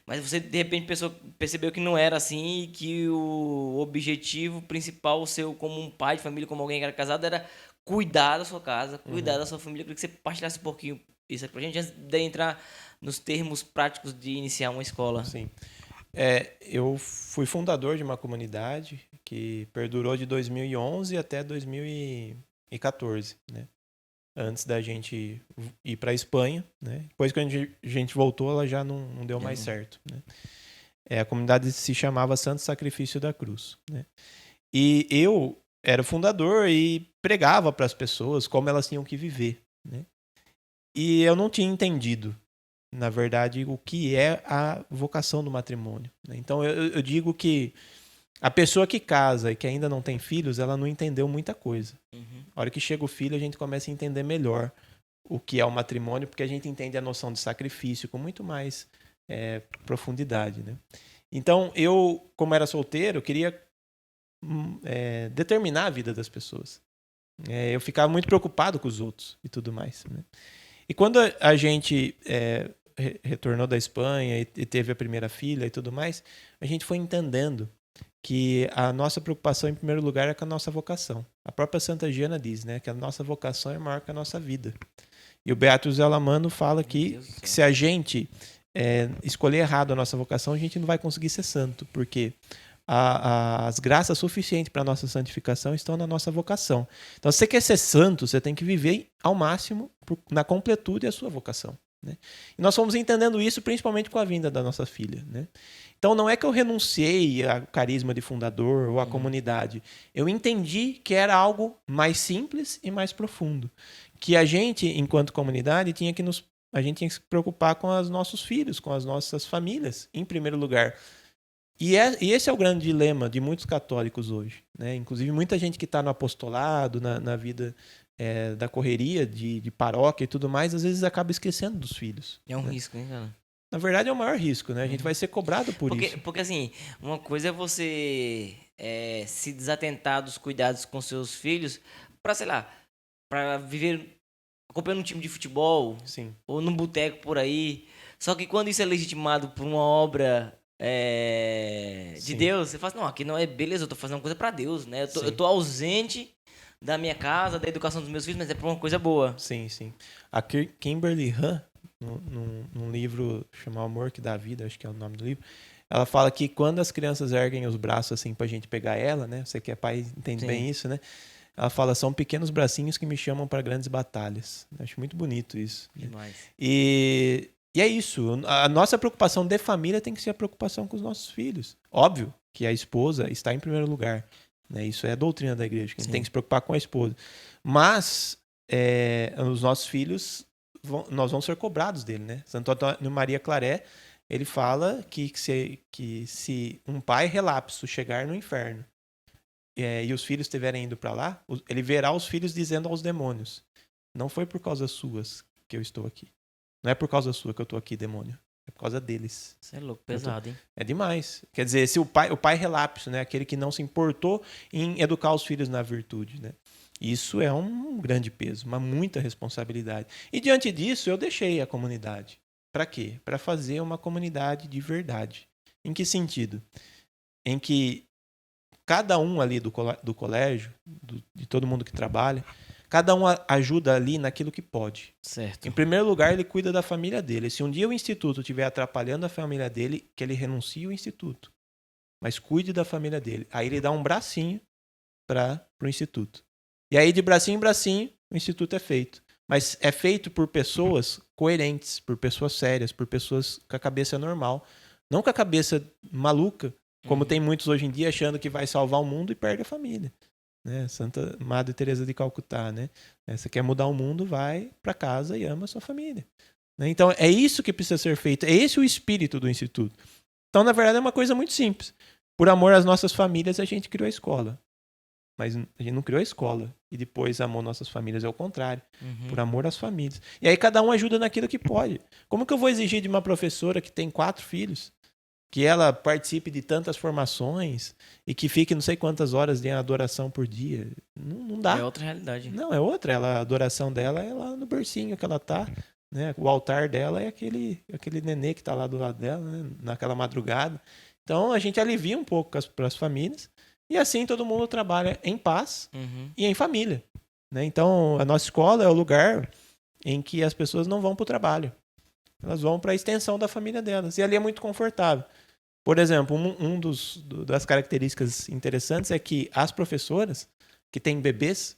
Mas você, de repente, percebeu que não era assim e que o objetivo principal seu como um pai de família, como alguém que era casado, era cuidar da sua casa, cuidar da sua família. Eu queria que você partilhasse um pouquinho isso aqui pra gente, antes de entrar nos termos práticos de iniciar uma escola. Sim. Eu fui fundador de uma comunidade que perdurou de 2011 até 2014, né? Antes da gente ir para a Espanha, né? Depois que a gente voltou, ela já não deu mais certo, né? A comunidade se chamava Santo Sacrifício da Cruz, né? E eu era fundador e pregava para as pessoas como elas tinham que viver, né? E eu não tinha entendido, na verdade, o que é a vocação do matrimônio, né? Então eu digo que a pessoa que casa e que ainda não tem filhos, ela não entendeu muita coisa. A hora que chega o filho, a gente começa a entender melhor o que é o matrimônio, porque a gente entende a noção de sacrifício com muito mais profundidade, né? Então, eu, como era solteiro, queria determinar a vida das pessoas. Eu ficava muito preocupado com os outros e tudo mais, né? E quando a gente retornou da Espanha e teve a primeira filha e tudo mais, a gente foi entendendo que a nossa preocupação, em primeiro lugar, é com a nossa vocação. A própria Santa Giana diz, né, que a nossa vocação é maior que a nossa vida. E o Beato Zé Lamano fala que se a gente escolher errado a nossa vocação, a gente não vai conseguir ser santo, porque as graças suficientes para a nossa santificação estão na nossa vocação. Então, se você quer ser santo, você tem que viver ao máximo na completude a sua vocação. Né? E nós fomos entendendo isso principalmente com a vinda da nossa filha. Né? Então, não é que eu renunciei ao carisma de fundador ou à comunidade. Eu entendi que era algo mais simples e mais profundo. Que a gente, enquanto comunidade, a gente tinha que se preocupar com os nossos filhos, com as nossas famílias, em primeiro lugar. E esse é o grande dilema de muitos católicos hoje. Né? Inclusive, muita gente que está no apostolado, na vida da correria de paróquia e tudo mais, às vezes acaba esquecendo dos filhos. É um risco, hein, cara? Na verdade, é o maior risco, né? A gente vai ser cobrado por isso. Porque, assim, uma coisa é você se desatentar dos cuidados com seus filhos para, sei lá, para viver acompanhando um time de futebol. Sim. Ou num boteco por aí. Só que quando isso é legitimado por uma obra de Deus, você fala assim, não, aqui não é beleza, eu tô fazendo uma coisa para Deus, né? Eu tô ausente da minha casa, da educação dos meus filhos, mas é por uma coisa boa. Sim, sim. A Kimberly Han, num livro chamado Amor que dá vida, acho que é o nome do livro, ela fala que quando as crianças erguem os braços assim pra gente pegar ela, né? Você que é pai entende bem isso, né? Ela fala, são pequenos bracinhos que me chamam para grandes batalhas. Eu acho muito bonito isso. Demais. E é isso. A nossa preocupação de família tem que ser a preocupação com os nossos filhos. Óbvio que a esposa está em primeiro lugar. Né? Isso é a doutrina da igreja, que a gente tem que se preocupar com a esposa. Mas os nossos filhos, nós vamos ser cobrados dele. Né? Santo Antônio Maria Claret, ele fala que se um pai relapso chegar no inferno e os filhos estiverem indo para lá, ele verá os filhos dizendo aos demônios, não foi por causa suas que eu estou aqui. Não é por causa sua que eu estou aqui, demônio. É por causa deles. Isso é louco, pesado, hein? É demais. Quer dizer, se o pai relapso, né? Aquele que não se importou em educar os filhos na virtude, né? Isso é um grande peso, uma muita responsabilidade. E diante disso, eu deixei a comunidade. Para quê? Para fazer uma comunidade de verdade. Em que sentido? Em que cada um ali do colégio, de todo mundo que trabalha, cada um ajuda ali naquilo que pode. Certo. Em primeiro lugar, ele cuida da família dele. Se um dia o instituto estiver atrapalhando a família dele, que ele renuncie ao instituto. Mas cuide da família dele. Aí ele dá um bracinho para o instituto. E aí, de bracinho em bracinho, o instituto é feito. Mas é feito por pessoas coerentes, por pessoas sérias, por pessoas com a cabeça normal. Não com a cabeça maluca, como tem muitos hoje em dia achando que vai salvar o mundo e perde a família. Né? Santa Madre Teresa de Calcutá, né? Você quer mudar o mundo, vai para casa e ama a sua família. Né? Então, é isso que precisa ser feito. É esse o espírito do Instituto. Então, na verdade, é uma coisa muito simples. Por amor às nossas famílias, a gente criou a escola. Mas a gente não criou a escola e depois amou nossas famílias. É o contrário. Por amor às famílias. E aí cada um ajuda naquilo que pode. Como que eu vou exigir de uma professora que tem 4 filhos que ela participe de tantas formações e que fique não sei quantas horas de adoração por dia? Não dá. É outra realidade. Não, é outra. A adoração dela é lá no bercinho que ela tá. Né? O altar dela é aquele nenê que tá lá do lado dela, né? Naquela madrugada. Então a gente alivia um pouco para as famílias e assim todo mundo trabalha em paz e em família. Né? Então a nossa escola é o lugar em que as pessoas não vão para o trabalho. Elas vão para a extensão da família delas. E ali é muito confortável. Por exemplo, das características interessantes é que as professoras que têm bebês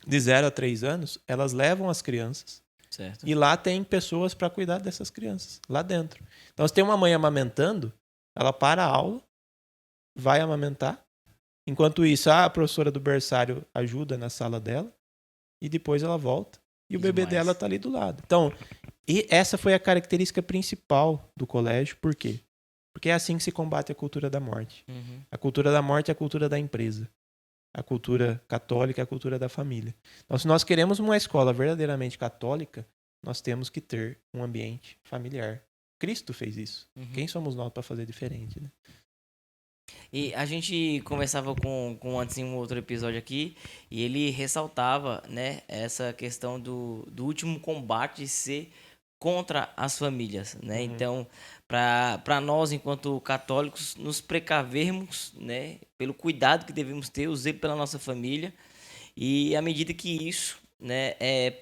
de 0 a 3 anos, elas levam as crianças. Certo. E lá tem pessoas para cuidar dessas crianças, lá dentro. Então, se tem uma mãe amamentando, ela para a aula, vai amamentar. Enquanto isso, a professora do berçário ajuda na sala dela. E depois ela volta. E o bebê dela está ali do lado. Então, e essa foi a característica principal do colégio. Por quê? Porque é assim que se combate a cultura da morte. A cultura da morte é a cultura da empresa. A cultura católica é a cultura da família. Então, se nós queremos uma escola verdadeiramente católica, nós temos que ter um ambiente familiar. Cristo fez isso. Quem somos nós para fazer diferente, né? E a gente conversava com antes em um outro episódio aqui, e ele ressaltava, né, essa questão do último combate ser contra as famílias, né? Então, para nós, enquanto católicos, nos precavermos, né, pelo cuidado que devemos ter, o zelo pela nossa família, e à medida que isso, né,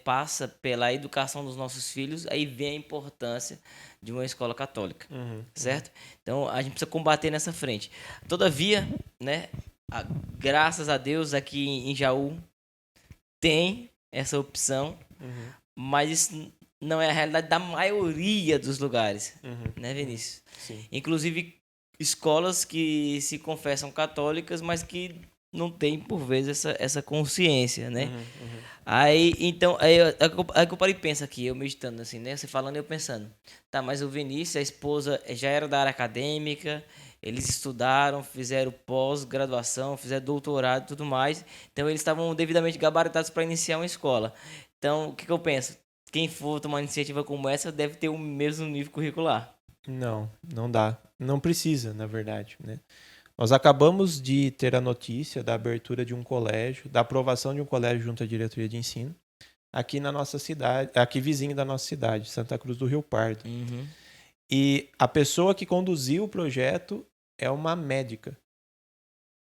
passa pela educação dos nossos filhos, aí vem a importância de uma escola católica, certo? Então, a gente precisa combater nessa frente. Todavia, né, graças a Deus, aqui em Jaú tem essa opção, mas isso não é a realidade da maioria dos lugares, né, Vinícius? Sim. Inclusive, escolas que se confessam católicas, mas que não tem, por vezes, essa consciência, né? Aí, então, aí que eu parei e penso aqui, eu meditando assim, né? Você falando e eu pensando. Tá, mas o Vinícius, a esposa, já era da área acadêmica, eles estudaram, fizeram pós-graduação, fizeram doutorado e tudo mais. Então, eles estavam devidamente gabaritados para iniciar uma escola. Então, o que eu penso? Quem for tomar uma iniciativa como essa deve ter o mesmo nível curricular. Não dá. Não precisa, na verdade, né? Nós acabamos de ter a notícia da abertura de um colégio, da aprovação de um colégio junto à diretoria de ensino, aqui na nossa cidade, aqui vizinho da nossa cidade, Santa Cruz do Rio Pardo. E a pessoa que conduziu o projeto é uma médica.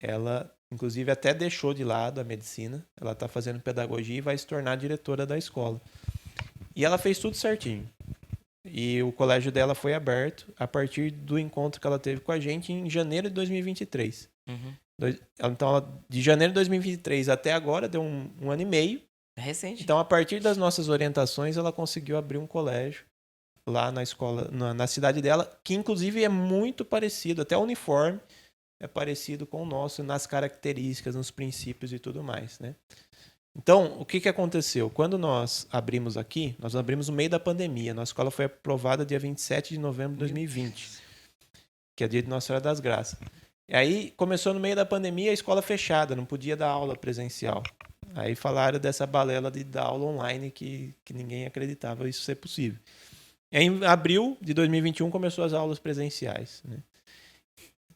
Ela, inclusive, até deixou de lado a medicina. Ela está fazendo pedagogia e vai se tornar diretora da escola. E ela fez tudo certinho. E o colégio dela foi aberto a partir do encontro que ela teve com a gente em janeiro de 2023. Então, de janeiro de 2023 até agora, deu um ano e meio. É recente. Então, a partir das nossas orientações, ela conseguiu abrir um colégio lá na escola, na cidade dela, que inclusive é muito parecido, até o uniforme é parecido com o nosso nas características, nos princípios e tudo mais, né? Então, o que aconteceu? Quando nós abrimos aqui, nós abrimos no meio da pandemia. Nossa escola foi aprovada dia 27 de novembro de 2020, que é dia de Nossa Senhora das Graças. E aí começou no meio da pandemia a escola fechada, não podia dar aula presencial. Aí falaram dessa balela de dar aula online que ninguém acreditava isso ser possível. E aí, em abril de 2021 começou as aulas presenciais, né?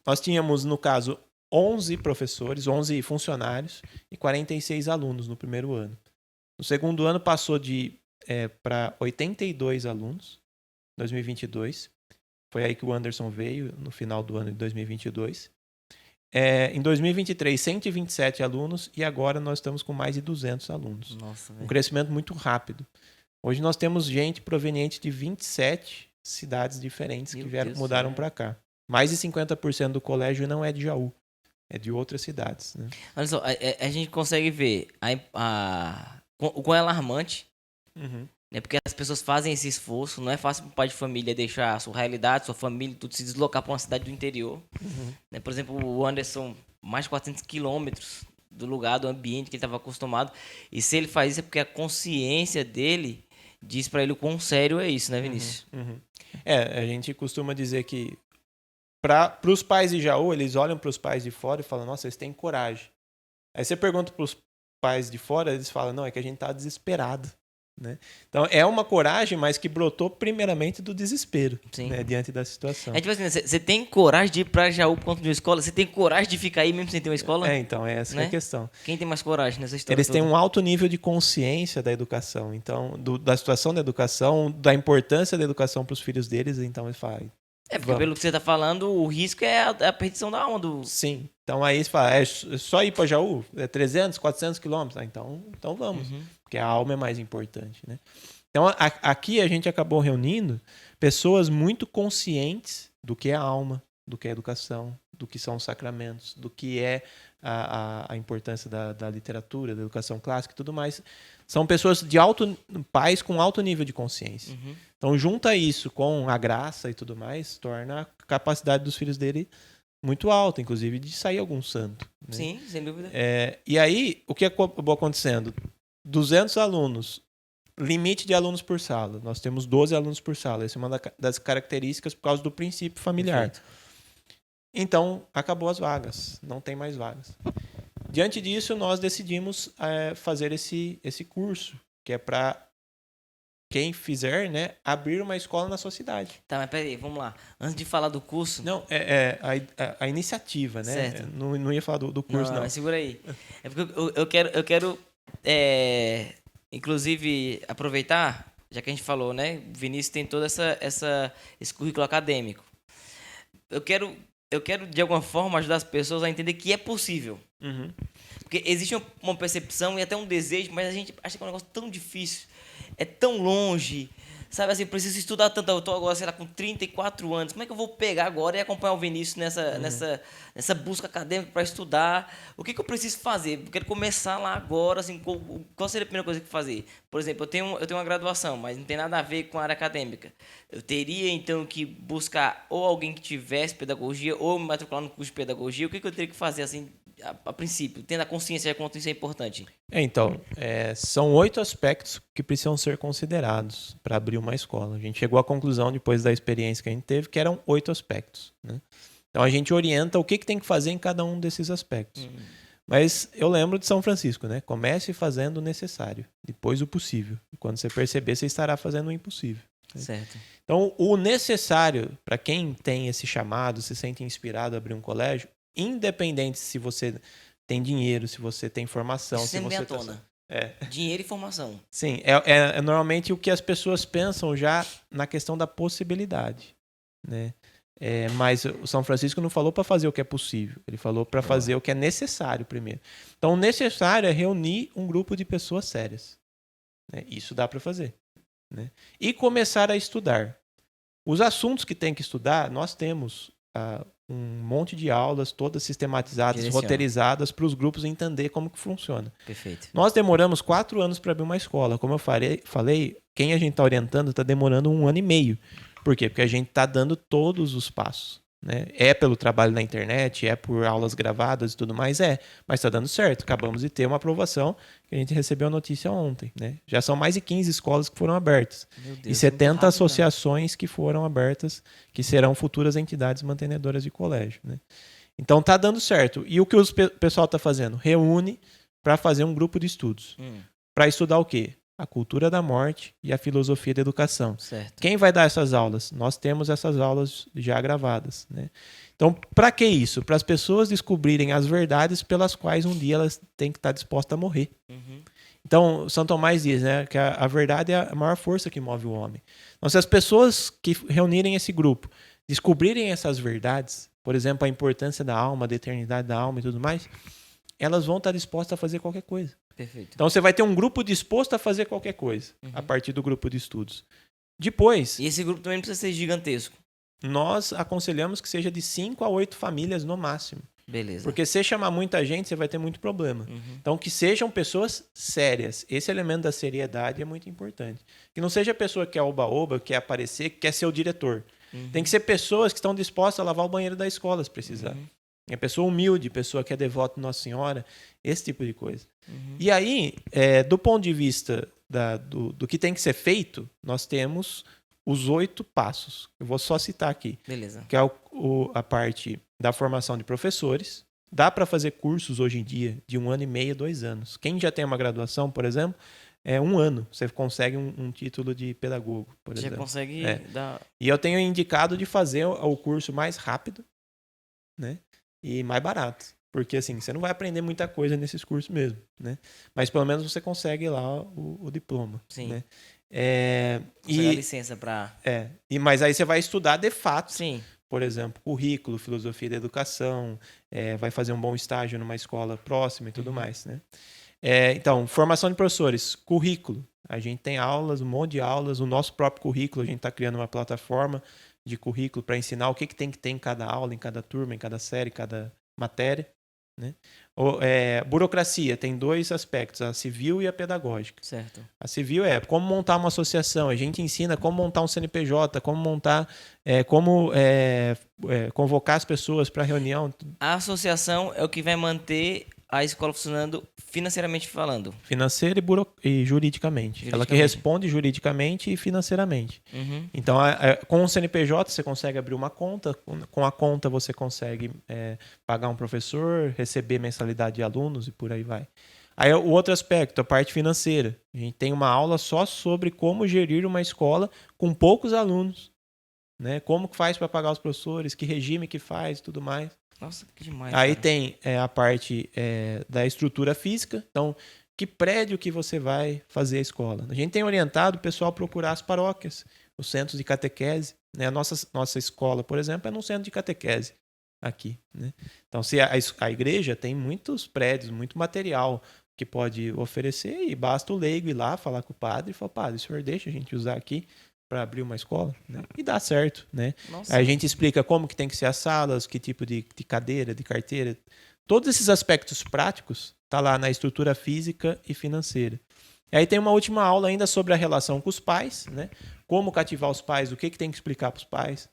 Nós tínhamos, no caso, 11 professores, 11 funcionários e 46 alunos no primeiro ano. No segundo ano passou para 82 alunos, 2022. Foi aí que o Anderson veio, no final do ano de 2022. Em 2023, 127 alunos e agora nós estamos com mais de 200 alunos. Nossa, um crescimento muito rápido. Hoje nós temos gente proveniente de 27 cidades diferentes que mudaram para cá. Mais de 50% do colégio não é de Jaú. É de outras cidades, né? Olha só, a gente consegue ver o quão é alarmante, né? Porque as pessoas fazem esse esforço. Não é fácil para um pai de família deixar a sua realidade, sua família, tudo se deslocar para uma cidade do interior. Né? Por exemplo, o Anderson, mais de 400 quilômetros do lugar, do ambiente que ele estava acostumado. E se ele faz isso é porque a consciência dele diz para ele o quão sério é isso, né, Vinícius? A gente costuma dizer que para os pais de Jaú, eles olham para os pais de fora e falam, nossa, eles têm coragem. Aí você pergunta para os pais de fora, eles falam, não, é que a gente está desesperado, né? Então, é uma coragem, mas que brotou primeiramente do desespero, né, diante da situação. É tipo assim, você tem coragem de ir para Jaú por conta de uma escola? Você tem coragem de ficar aí mesmo sem ter uma escola? Então, essa é a questão. Quem tem mais coragem nessa história Eles têm um alto nível de consciência da educação, então, da situação da educação, da importância da educação para os filhos deles, então eles falam... porque pelo que você está falando, o risco é a perdição da alma do... Sim. Então aí você fala, é só ir para Jaú? É 300, 400 quilômetros? Então vamos. Porque a alma é mais importante, né? Então aqui a gente acabou reunindo pessoas muito conscientes do que é a alma, do que é a educação, do que são os sacramentos, do que é a importância da literatura, da educação clássica e tudo mais. São pessoas pais com alto nível de consciência. Então, junta isso com a graça e tudo mais, torna a capacidade dos filhos dele muito alta, inclusive de sair algum santo, né? Sim, sem dúvida. E aí, o que acabou acontecendo? 200 alunos, limite de alunos por sala. Nós temos 12 alunos por sala. Essa é uma das características por causa do princípio familiar. Perfeito. Então, acabou as vagas. Não tem mais vagas. Diante disso, nós decidimos fazer esse curso, que é para quem fizer, né, abrir uma escola na sua cidade. Tá, mas peraí, vamos lá. Antes de falar do curso... Não, a iniciativa, né? Certo. Não ia falar do curso, não. Mas segura aí. É porque eu quero inclusive, aproveitar já que a gente falou, né? O Vinícius tem todo esse currículo acadêmico. Eu quero, de alguma forma, ajudar as pessoas a entender que é possível. Uhum. Porque existe uma percepção e até um desejo, mas a gente acha que é um negócio tão difícil, é tão longe, sabe assim, preciso estudar tanto. Eu tô agora, sei lá, com 34 anos, como é que eu vou pegar agora e acompanhar o Vinícius nessa busca acadêmica para estudar? O que eu preciso fazer? Eu quero começar lá agora, assim, qual seria a primeira coisa que fazer? Por exemplo, eu tenho uma graduação, mas não tem nada a ver com a área acadêmica. Eu teria, então, que buscar ou alguém que tivesse pedagogia ou me matricular no curso de pedagogia. O que eu teria que fazer, assim, a princípio, tendo a consciência de quanto isso é importante? Então, são 8 aspectos que precisam ser considerados para abrir uma escola. A gente chegou à conclusão, depois da experiência que a gente teve, que eram 8 aspectos, né? Então, a gente orienta o que tem que fazer em cada um desses aspectos. Mas eu lembro de São Francisco, né? Comece fazendo o necessário, depois o possível. E quando você perceber, você estará fazendo o impossível. Né? Certo. Então, o necessário, para quem tem esse chamado, se sente inspirado a abrir um colégio, independente se você tem dinheiro, se você tem formação, Isso se você à tona. Dinheiro e formação. Sim, é normalmente o que as pessoas pensam já na questão da possibilidade, né? Mas o São Francisco não falou para fazer o que é possível, ele falou para fazer o que é necessário primeiro. Então, o necessário é reunir um grupo de pessoas sérias, né? Isso dá para fazer, né? E começar a estudar. Os assuntos que tem que estudar, nós temos um monte de aulas, todas sistematizadas, roteirizadas, para os grupos entender como que funciona. Perfeito. Nós demoramos 4 anos para abrir uma escola. Como eu falei, quem a gente está orientando está demorando 1 ano e meio. Por quê? Porque a gente está dando todos os passos. Né? É pelo trabalho na internet, é por aulas gravadas e tudo mais, mas está dando certo. Acabamos de ter uma aprovação que a gente recebeu a notícia ontem. Né? Já são mais de 15 escolas que foram abertas. Meu Deus, e 70 rápido, associações que foram abertas, que serão futuras entidades mantenedoras de colégio. Né? Então está dando certo. E o que o pessoal está fazendo? Reúne para fazer um grupo de estudos. Para estudar o quê? A cultura da morte e a filosofia da educação. Certo. Quem vai dar essas aulas? Nós temos essas aulas já gravadas. Né? Então, para que isso? Para as pessoas descobrirem as verdades pelas quais um dia elas têm que estar dispostas a morrer. Então, São Tomás diz, né, que a verdade é a maior força que move o homem. Então, se as pessoas que reunirem esse grupo descobrirem essas verdades, por exemplo, a importância da alma, a eternidade da alma e tudo mais, elas vão estar dispostas a fazer qualquer coisa. Perfeito. Então você vai ter um grupo disposto a fazer qualquer coisa a partir do grupo de estudos. Depois... E esse grupo também não precisa ser gigantesco. Nós aconselhamos que seja de 5 a 8 famílias no máximo. Beleza. Porque se chamar muita gente, você vai ter muito problema. Então que sejam pessoas sérias. Esse elemento da seriedade é muito importante. Que não seja a pessoa que é oba-oba, que quer aparecer, que quer ser o diretor. Tem que ser pessoas que estão dispostas a lavar o banheiro da escola, se precisar. É pessoa humilde, pessoa que é devota de Nossa Senhora, esse tipo de coisa. E aí, do ponto de vista do que tem que ser feito, nós temos os 8 passos. Eu vou só citar aqui. Beleza. Que é a parte da formação de professores. Dá para fazer cursos hoje em dia de 1 ano e meio, 2 anos. Quem já tem uma graduação, por exemplo, 1 ano. Você consegue um título de pedagogo, por exemplo. Já consegue dar... E eu tenho indicado de fazer o curso mais rápido, né? E mais barato. Porque assim, você não vai aprender muita coisa nesses cursos mesmo, né? Mas pelo menos você consegue lá o diploma. Sim. Né? Consegue a licença para... Mas aí você vai estudar de fato. Sim. Por exemplo, currículo, filosofia da educação, vai fazer um bom estágio numa escola próxima e tudo mais, né? Então, formação de professores, currículo. A gente tem aulas, um monte de aulas, o nosso próprio currículo, a gente está criando uma plataforma de currículo para ensinar o que tem que ter em cada aula, em cada turma, em cada série, cada matéria. Né? Burocracia tem 2 aspectos, a civil e a pedagógica. Certo. A civil é como montar uma associação, a gente ensina como montar um CNPJ, como montar, convocar as pessoas para reunião. A associação é o que vai manter a escola funcionando financeiramente falando. Financeira e juridicamente. Ela que responde juridicamente e financeiramente. Então, com o CNPJ você consegue abrir uma conta, com a conta você consegue pagar um professor, receber mensalidade de alunos e por aí vai. Aí o outro aspecto, a parte financeira. A gente tem uma aula só sobre como gerir uma escola com poucos alunos. Né? Como que faz para pagar os professores, que regime que faz e tudo mais. Nossa, que demais. Aí cara. tem a parte da estrutura física. Então, que prédio que você vai fazer a escola. A gente tem orientado o pessoal a procurar as paróquias, os centros de catequese. Né? A nossa escola, por exemplo, é num centro de catequese aqui. Né? Então, se a igreja tem muitos prédios, muito material que pode oferecer, e basta o leigo ir lá falar com o padre e falar: padre, o senhor deixa a gente usar aqui para abrir uma escola? Né? E dá certo. Né? Aí a gente explica como que tem que ser as salas, que tipo de cadeira, de carteira. Todos esses aspectos práticos tá lá na estrutura física e financeira. E aí tem uma última aula ainda sobre a relação com os pais, né? Como cativar os pais, o que tem que explicar para os pais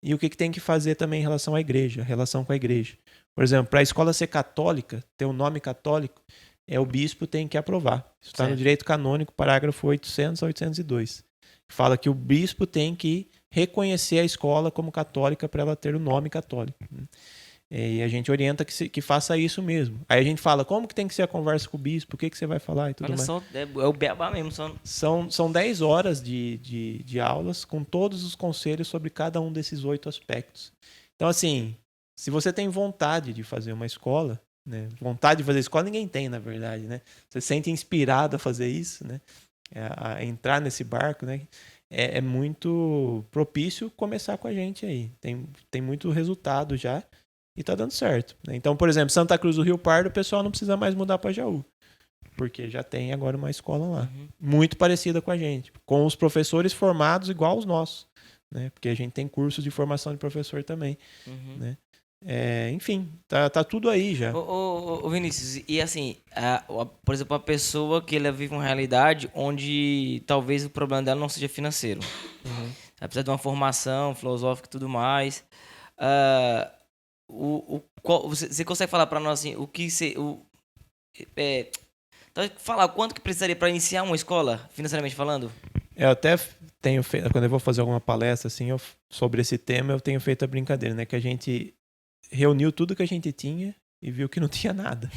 e o que tem que fazer também em relação à igreja, a relação com a igreja. Por exemplo, para a escola ser católica, ter um nome católico, o bispo tem que aprovar. Isso está no direito canônico, parágrafo 800 a 802. Fala que o bispo tem que reconhecer a escola como católica para ela ter o nome católico. E a gente orienta que faça isso mesmo. Aí a gente fala como que tem que ser a conversa com o bispo, o que você vai falar e tudo mais. Só, é o beabá mesmo. São 10 horas de aulas com todos os conselhos sobre cada um desses 8 aspectos. Então, assim, se você tem vontade de fazer uma escola, né? Vontade de fazer escola ninguém tem, na verdade, né? Você se sente inspirado a fazer isso, né? A entrar nesse barco, né? É muito propício começar com a gente aí. Tem muito resultado já. E tá dando certo. Né? Então, por exemplo, Santa Cruz do Rio Pardo, o pessoal não precisa mais mudar para Jaú. Porque já tem agora uma escola lá. Muito parecida com a gente. Com os professores formados igual aos nossos. Né? Porque a gente tem curso de formação de professor também. Né? Enfim, tá tudo aí já. Ô Vinícius, e assim, por exemplo, a pessoa que ela vive uma realidade onde talvez o problema dela não seja financeiro. Ela precisa de uma formação filosófica e tudo mais. Você consegue falar para nós assim, o que você... falar quanto que precisaria para iniciar uma escola, financeiramente falando? Eu até tenho feito, quando eu vou fazer alguma palestra assim, sobre esse tema, eu tenho feito a brincadeira, né? Que a gente reuniu tudo que a gente tinha e viu que não tinha nada.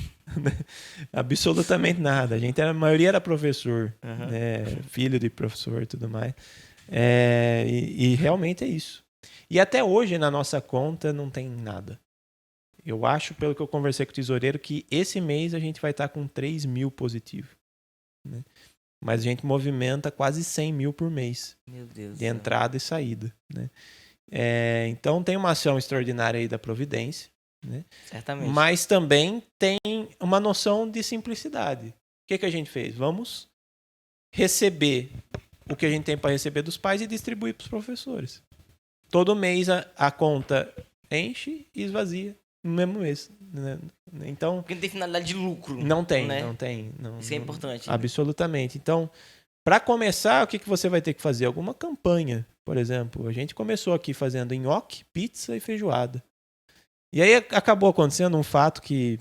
Absolutamente nada. A maioria era professor, né? Filho de professor e tudo mais. E realmente é isso. E até hoje na nossa conta não tem nada. Eu acho, pelo que eu conversei com o tesoureiro, que esse mês a gente vai estar com 3 mil positivo. Né? Mas a gente movimenta quase 100 mil por mês. Meu Deus de entrada e saída. Né? Então tem uma ação extraordinária aí da Providência. Né? Certamente. Mas também tem uma noção de simplicidade. O que a gente fez? Vamos receber o que a gente tem para receber dos pais e distribuir para os professores. Todo mês a conta enche e esvazia no mesmo mês. Né? Então, porque não tem finalidade de lucro. Não tem, né? não tem. Isso é importante. Absolutamente. Então, para começar, o que você vai ter que fazer? Alguma campanha, por exemplo. A gente começou aqui fazendo nhoque, pizza e feijoada. E aí acabou acontecendo um fato que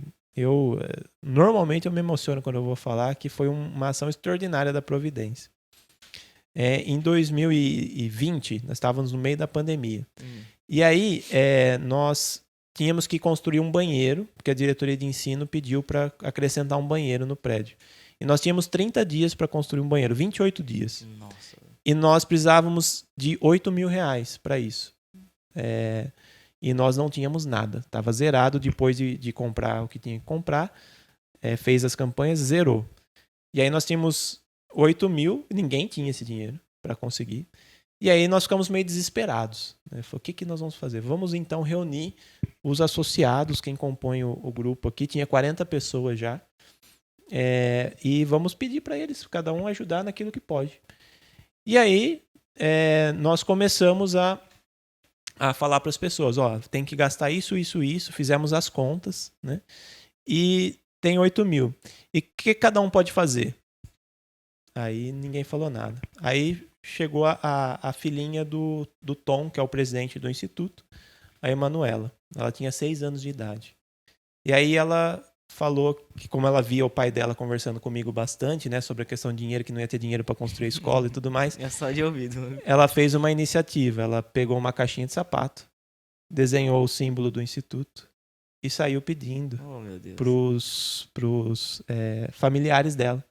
normalmente eu me emociono quando eu vou falar, que foi uma ação extraordinária da Providência. Em 2020, nós estávamos no meio da pandemia. E aí, nós tínhamos que construir um banheiro, porque a diretoria de ensino pediu para acrescentar um banheiro no prédio. E nós tínhamos 30 dias para construir um banheiro, 28 dias. Nossa. E nós precisávamos de R$8 mil para isso. E nós não tínhamos nada. Estava zerado depois de comprar o que tinha que comprar. Fez as campanhas, zerou. E aí nós tínhamos 8 mil, ninguém tinha esse dinheiro para conseguir. E aí nós ficamos meio desesperados. Né? Falei, o que nós vamos fazer? Vamos então reunir os associados, quem compõe o grupo aqui. Tinha 40 pessoas já. E vamos pedir para eles, cada um ajudar naquilo que pode. E aí nós começamos a falar para as pessoas, tem que gastar isso, isso, isso. Fizemos as contas, né? E tem 8 mil. E o que cada um pode fazer? Aí ninguém falou nada. Aí chegou a filhinha do Tom, que é o presidente do instituto, a Emanuela. Ela tinha 6 anos de idade. E aí ela falou que, como ela via o pai dela conversando comigo bastante, né, sobre a questão de dinheiro, que não ia ter dinheiro para construir a escola e tudo mais. É só de ouvido. Ela fez uma iniciativa. Ela pegou uma caixinha de sapato, desenhou o símbolo do instituto e saiu pedindo pros familiares dela.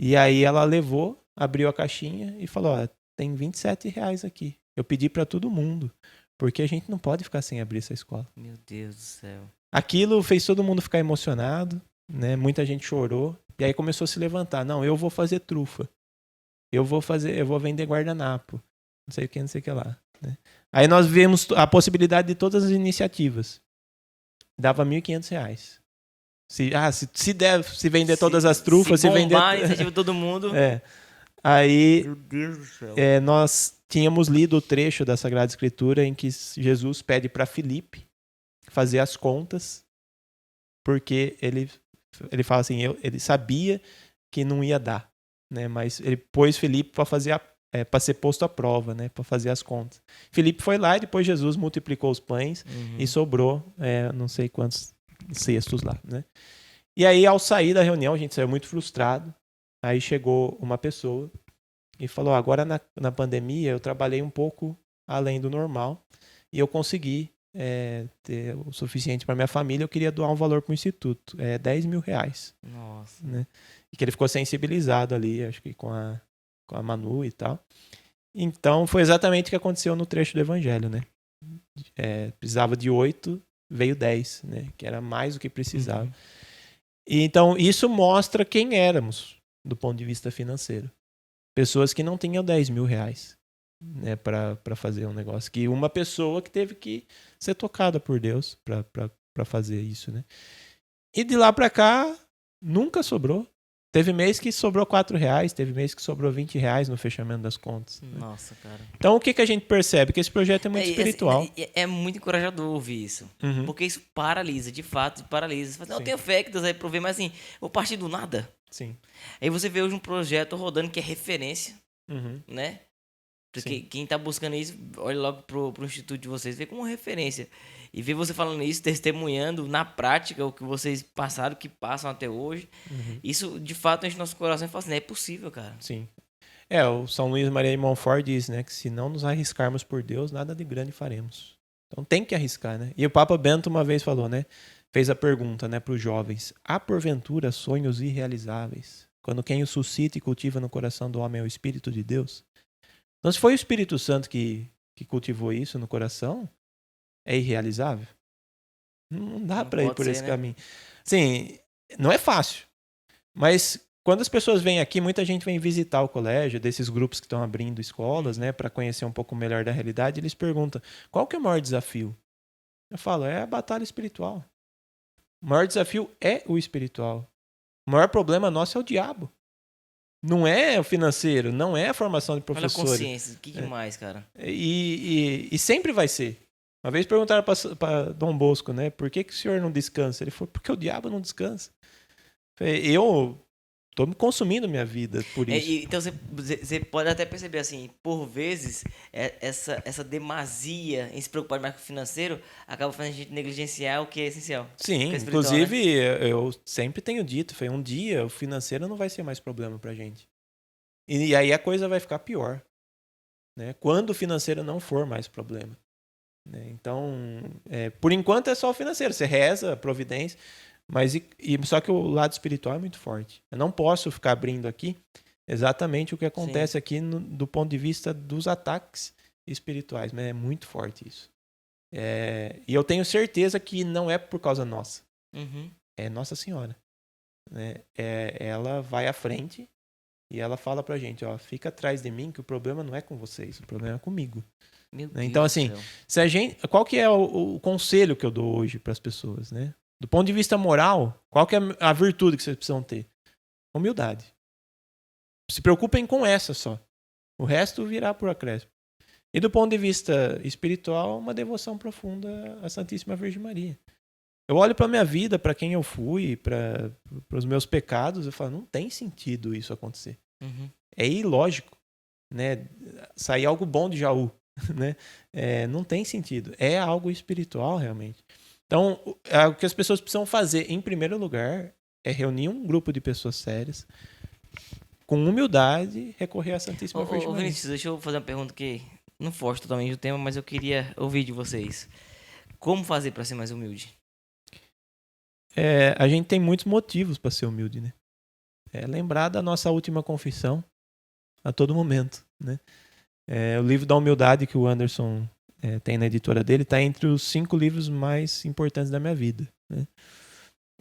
E aí ela levou, abriu a caixinha e falou, tem R$27 aqui. Eu pedi para todo mundo, porque a gente não pode ficar sem abrir essa escola. Meu Deus do céu. Aquilo fez todo mundo ficar emocionado, né? Muita gente chorou, E aí começou a se levantar. Não, eu vou fazer trufa. Eu vou vender guardanapo. Não sei o que, não sei o que lá. Né? Aí nós vimos a possibilidade de todas as iniciativas. Dava R$1.500. Se vender todas as trufas, se vender... a iniciativa de todo mundo... Aí, meu Deus do céu. Nós tínhamos lido o trecho da Sagrada Escritura em que Jesus pede para Filipe fazer as contas, porque ele fala assim, ele sabia que não ia dar, né? Mas ele pôs Filipe para ser posto à prova, né? Para fazer as contas. Filipe foi lá e depois Jesus multiplicou os pães e sobrou não sei quantos cestos lá, né? E aí, ao sair da reunião, a gente saiu muito frustrado. Aí chegou uma pessoa e falou, agora na pandemia eu trabalhei um pouco além do normal e eu consegui ter o suficiente para minha família, eu queria doar um valor para o instituto, R$10.000. Nossa. Né? E que ele ficou sensibilizado ali, acho que com a Manu e tal. Então foi exatamente o que aconteceu no trecho do Evangelho, né? Precisava de 8, veio 10, né? Que era mais do que precisava. E então isso mostra quem éramos do ponto de vista financeiro. Pessoas que não tinham R$10.000, né, para fazer um negócio. Que uma pessoa que teve que ser tocada por Deus para fazer isso, né? E de lá para cá, nunca sobrou. Teve mês que sobrou R$4, teve mês que sobrou R$20 no fechamento das contas. Nossa, cara. Então o que a gente percebe? Que esse projeto é muito espiritual. É muito encorajador ouvir isso. Porque isso paralisa, de fato, paralisa. Você fala, eu tenho fé que Deus vai prover, mas assim, vou partir do nada. Sim. Aí você vê hoje um projeto rodando que é referência, né? Porque quem tá buscando isso, olha logo pro instituto de vocês, vê como referência. E ver você falando isso, testemunhando na prática o que vocês passaram, o que passam até hoje. Isso, de fato, enche nosso coração e fala assim, é possível, cara. Sim. O São Luís Maria de Montfort diz, né, que se não nos arriscarmos por Deus, nada de grande faremos. Então tem que arriscar, né? E o Papa Bento uma vez falou, né? Fez a pergunta, né, para os jovens. Há porventura sonhos irrealizáveis? Quando quem os suscita e cultiva no coração do homem é o Espírito de Deus? Então, se foi o Espírito Santo que cultivou isso no coração, é irrealizável? Não dá para ir por esse caminho. Sim, não é fácil. Mas quando as pessoas vêm aqui, muita gente vem visitar o colégio, desses grupos que estão abrindo escolas, né, para conhecer um pouco melhor da realidade, eles perguntam, qual que é o maior desafio? Eu falo, é a batalha espiritual. O maior desafio é o espiritual. O maior problema nosso é o diabo. Não é o financeiro, não é a formação de professores. Olha a consciência, o que mais, cara? E sempre vai ser. Uma vez perguntaram para Dom Bosco, né? Por que o senhor não descansa? Ele falou, porque o diabo não descansa. Eu tô me consumindo minha vida por isso. Então você pode até perceber assim, por vezes, essa demasia em se preocupar mais com o financeiro acaba fazendo a gente negligenciar o que é essencial. Sim, inclusive, né? Eu sempre tenho dito, um dia o financeiro não vai ser mais problema pra gente. E aí a coisa vai ficar pior. Né? Quando o financeiro não for mais problema. Né? Então, por enquanto é só o financeiro. Você reza, providência, mas só que o lado espiritual é muito forte. Eu não posso ficar abrindo aqui exatamente o que acontece aqui do ponto de vista dos ataques espirituais, mas é muito forte isso. E eu tenho certeza que não é por causa nossa. É Nossa Senhora. Né? Ela vai à frente e ela fala pra gente, ó, fica atrás de mim que o problema não é com vocês, o problema é comigo. Então, assim, se a gente, qual que é o conselho que eu dou hoje para as pessoas, né? Do ponto de vista moral, qual que é a virtude que vocês precisam ter? Humildade. Se preocupem com essa só. O resto virá por acréscimo. E do ponto de vista espiritual, uma devoção profunda à Santíssima Virgem Maria. Eu olho para a minha vida, para quem eu fui, para os meus pecados, eu falo, não tem sentido isso acontecer. É ilógico, né? Sair algo bom de Jaú, né? Não tem sentido. É algo espiritual, realmente. Então, o que as pessoas precisam fazer, em primeiro lugar, é reunir um grupo de pessoas sérias, com humildade, recorrer à Santíssima Virgem Maria. Vinícius, deixa eu fazer uma pergunta que não foge totalmente do tema, mas eu queria ouvir de vocês. Como fazer para ser mais humilde? A gente tem muitos motivos para ser humilde, né? Lembrar da nossa última confissão a todo momento, né? O livro da humildade que o Anderson tem na editora dele está entre os 5 livros mais importantes da minha vida, né?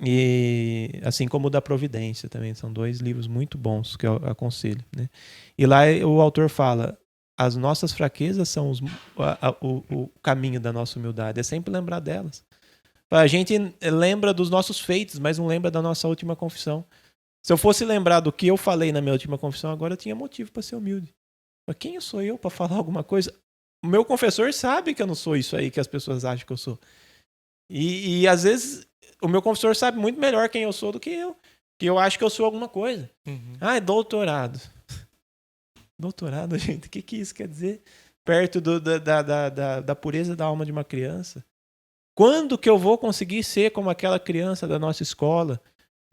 E assim como o da Providência também, são 2 livros muito bons que eu aconselho, né? E lá o autor fala, as nossas fraquezas são o caminho da nossa humildade, é sempre lembrar delas. A gente lembra dos nossos feitos, mas não lembra da nossa última confissão. Se eu fosse lembrar do que eu falei na minha última confissão, agora eu tinha motivo para ser humilde. Mas quem sou eu para falar alguma coisa? O meu confessor sabe que eu não sou isso aí que as pessoas acham que eu sou. E às vezes o meu confessor sabe muito melhor quem eu sou do que eu. Que eu acho que eu sou alguma coisa. Uhum. Ah, é doutorado. Doutorado, gente, o que isso quer dizer? Perto da pureza da alma de uma criança. Quando que eu vou conseguir ser como aquela criança da nossa escola,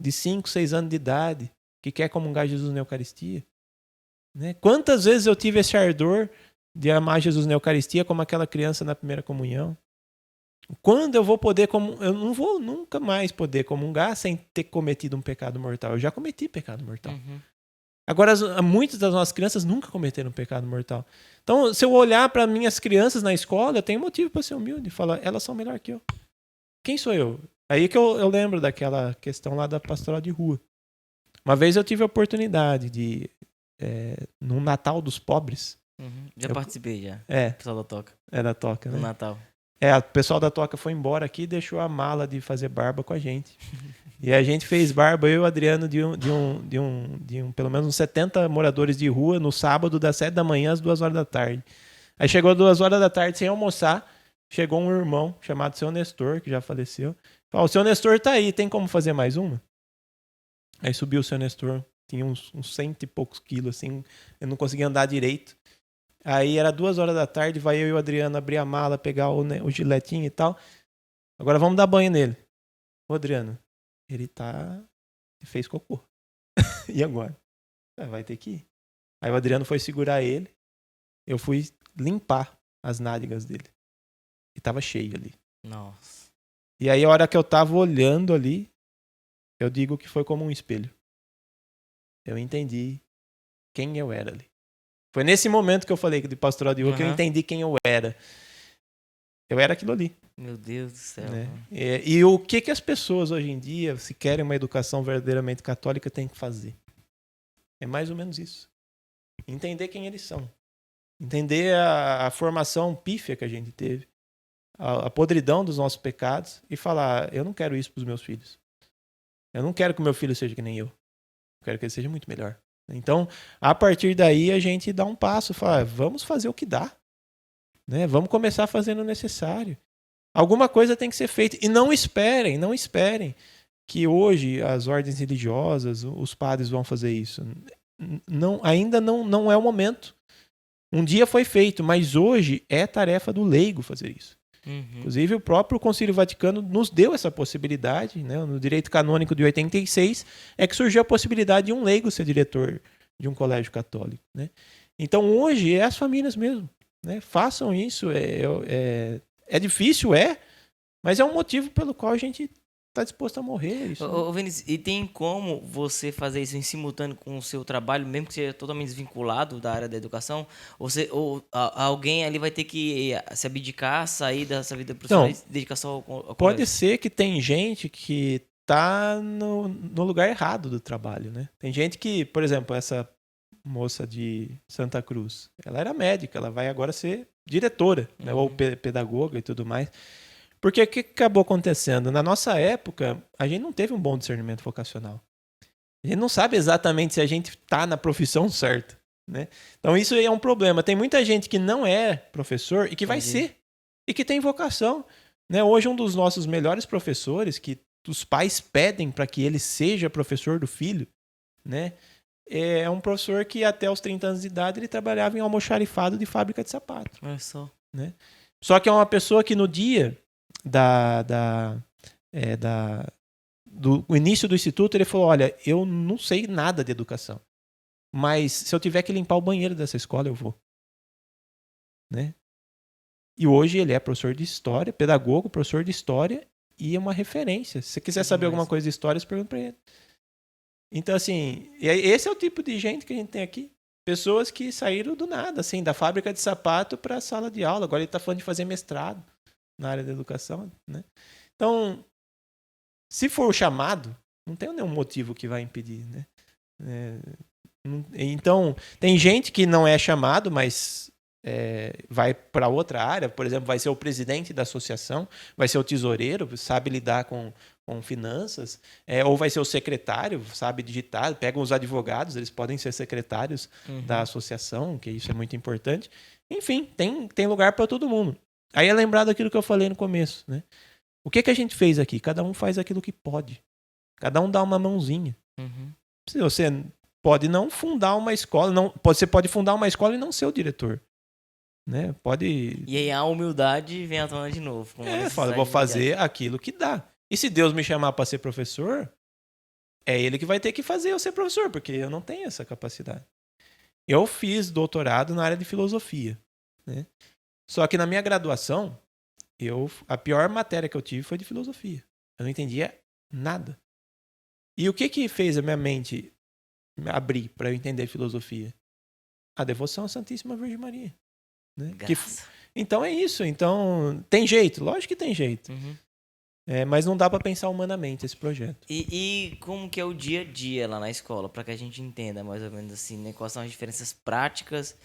de 5, 6 anos de idade, que quer comungar Jesus na Eucaristia? Né? Quantas vezes eu tive esse ardor de amar Jesus na Eucaristia como aquela criança na primeira comunhão? Quando eu vou poder eu não vou nunca mais poder comungar sem ter cometido um pecado mortal. Eu já cometi pecado mortal. Uhum. Agora, muitas das nossas crianças nunca cometeram um pecado mortal. Então, se eu olhar para minhas crianças na escola, eu tenho motivo para ser humilde e falar, elas são melhor que eu. Quem sou eu? Aí que eu lembro daquela questão lá da pastoral de rua. Uma vez eu tive a oportunidade de, no Natal dos Pobres. Uhum. Já participei, já. É. O pessoal da Toca. É da Toca, né? No Natal. O pessoal da Toca foi embora aqui e deixou a mala de fazer barba com a gente. E a gente fez barba, eu e o Adriano, de pelo menos uns 70 moradores de rua, no sábado, das 7 da manhã às 2 horas da tarde. Aí chegou 2 horas da tarde, sem almoçar, chegou um irmão chamado Seu Nestor, que já faleceu. Falou, o Seu Nestor tá aí, tem como fazer mais uma? Aí subiu o Seu Nestor, tinha uns 100 e poucos quilos, assim, eu não conseguia andar direito. Aí era 2 horas da tarde, vai eu e o Adriano abrir a mala, pegar o giletinho e tal. Agora vamos dar banho nele. Ô, Adriano, ele fez cocô. E agora? Vai ter que ir. Aí o Adriano foi segurar ele. Eu fui limpar as nádegas dele. E tava cheio ali. Nossa. E aí a hora que eu tava olhando ali, eu digo que foi como um espelho. Eu entendi quem eu era ali. Foi nesse momento que eu falei de pastoral de rua que eu entendi quem eu era. Eu era aquilo ali. Meu Deus do céu. Né? E o que as pessoas hoje em dia, se querem uma educação verdadeiramente católica, têm que fazer? É mais ou menos isso. Entender quem eles são. Entender a formação pífia que a gente teve. A podridão dos nossos pecados. E falar, eu não quero isso para os meus filhos. Eu não quero que o meu filho seja que nem eu. Eu quero que ele seja muito melhor. Então, a partir daí, a gente dá um passo. Fala, vamos fazer o que dá. Né? Vamos começar fazendo o necessário. Alguma coisa tem que ser feita. E não esperem que hoje as ordens religiosas, os padres vão fazer isso. Ainda não é o momento. Um dia foi feito, mas hoje é tarefa do leigo fazer isso. Uhum. Inclusive, o próprio Concílio Vaticano nos deu essa possibilidade. Né? No direito canônico de 86 é que surgiu a possibilidade de um leigo ser diretor de um colégio católico. Né? Então, hoje, é as famílias mesmo. Né? Façam isso. É difícil, mas é um motivo pelo qual a gente está disposto a morrer. Isso, Ô, Vinícius, e tem como você fazer isso em simultâneo com o seu trabalho, mesmo que seja totalmente desvinculado da área da educação? Alguém ali vai ter que se abdicar, sair dessa vida profissional e se dedicar só ao pode colégio? ser que tem gente que está no lugar errado do trabalho. Né? Tem gente que, por exemplo, essa moça de Santa Cruz, ela era médica, ela vai agora ser diretora, né? Ou pedagoga e tudo mais. Porque o que acabou acontecendo? Na nossa época, a gente não teve um bom discernimento vocacional. A gente não sabe exatamente se a gente está na profissão certa. Né? Então isso é um problema. Tem muita gente que não é professor e que vai ser. E que tem vocação. Né? Hoje um dos nossos melhores professores, que os pais pedem para que ele seja professor do filho, né? É um professor que até os 30 anos de idade ele trabalhava em almoxarifado de fábrica de sapato. Olha só. Né? Só que é uma pessoa que no dia do início do instituto ele falou, olha, eu não sei nada de educação, mas se eu tiver que limpar o banheiro dessa escola eu vou. Né? E hoje ele é professor de história, pedagogo, professor de história e é uma referência. Se você quiser saber alguma coisa de história, você pergunta para ele. Então, assim, esse é o tipo de gente que a gente tem aqui. Pessoas que saíram do nada, assim, da fábrica de sapato para a sala de aula. Agora ele está falando de fazer mestrado na área da educação. Né? Então, Se for o chamado, não tem nenhum motivo que vai impedir, né? Então, tem gente que não é chamado, mas vai para outra área, por exemplo, vai ser o presidente da associação, vai ser o tesoureiro, sabe lidar com finanças, ou vai ser o secretário, sabe digitar, pegam os advogados, eles podem ser secretários da associação, que isso é muito importante. Enfim, tem lugar para todo mundo. Aí é lembrar daquilo que eu falei no começo, né? O que a gente fez aqui? Cada um faz aquilo que pode. Cada um dá uma mãozinha. Se você pode não fundar uma escola, você pode fundar uma escola e não ser o diretor. Né? Pode. E aí a humildade vem à tona de novo. Fala, vou fazer aquilo que dá. E se Deus me chamar para ser professor, é ele que vai ter que fazer eu ser professor, porque eu não tenho essa capacidade. Eu fiz doutorado na área de filosofia, né? Só que na minha graduação, a pior matéria que eu tive foi de filosofia. Eu não entendia nada. E o que fez a minha mente abrir para eu entender filosofia? A devoção à Santíssima Virgem Maria. Né? Então é isso. Então tem jeito, lógico que tem jeito. Mas não dá para pensar humanamente esse projeto. E como que é o dia a dia lá na escola, para que a gente entenda mais ou menos assim, né? Quais são as diferenças práticas,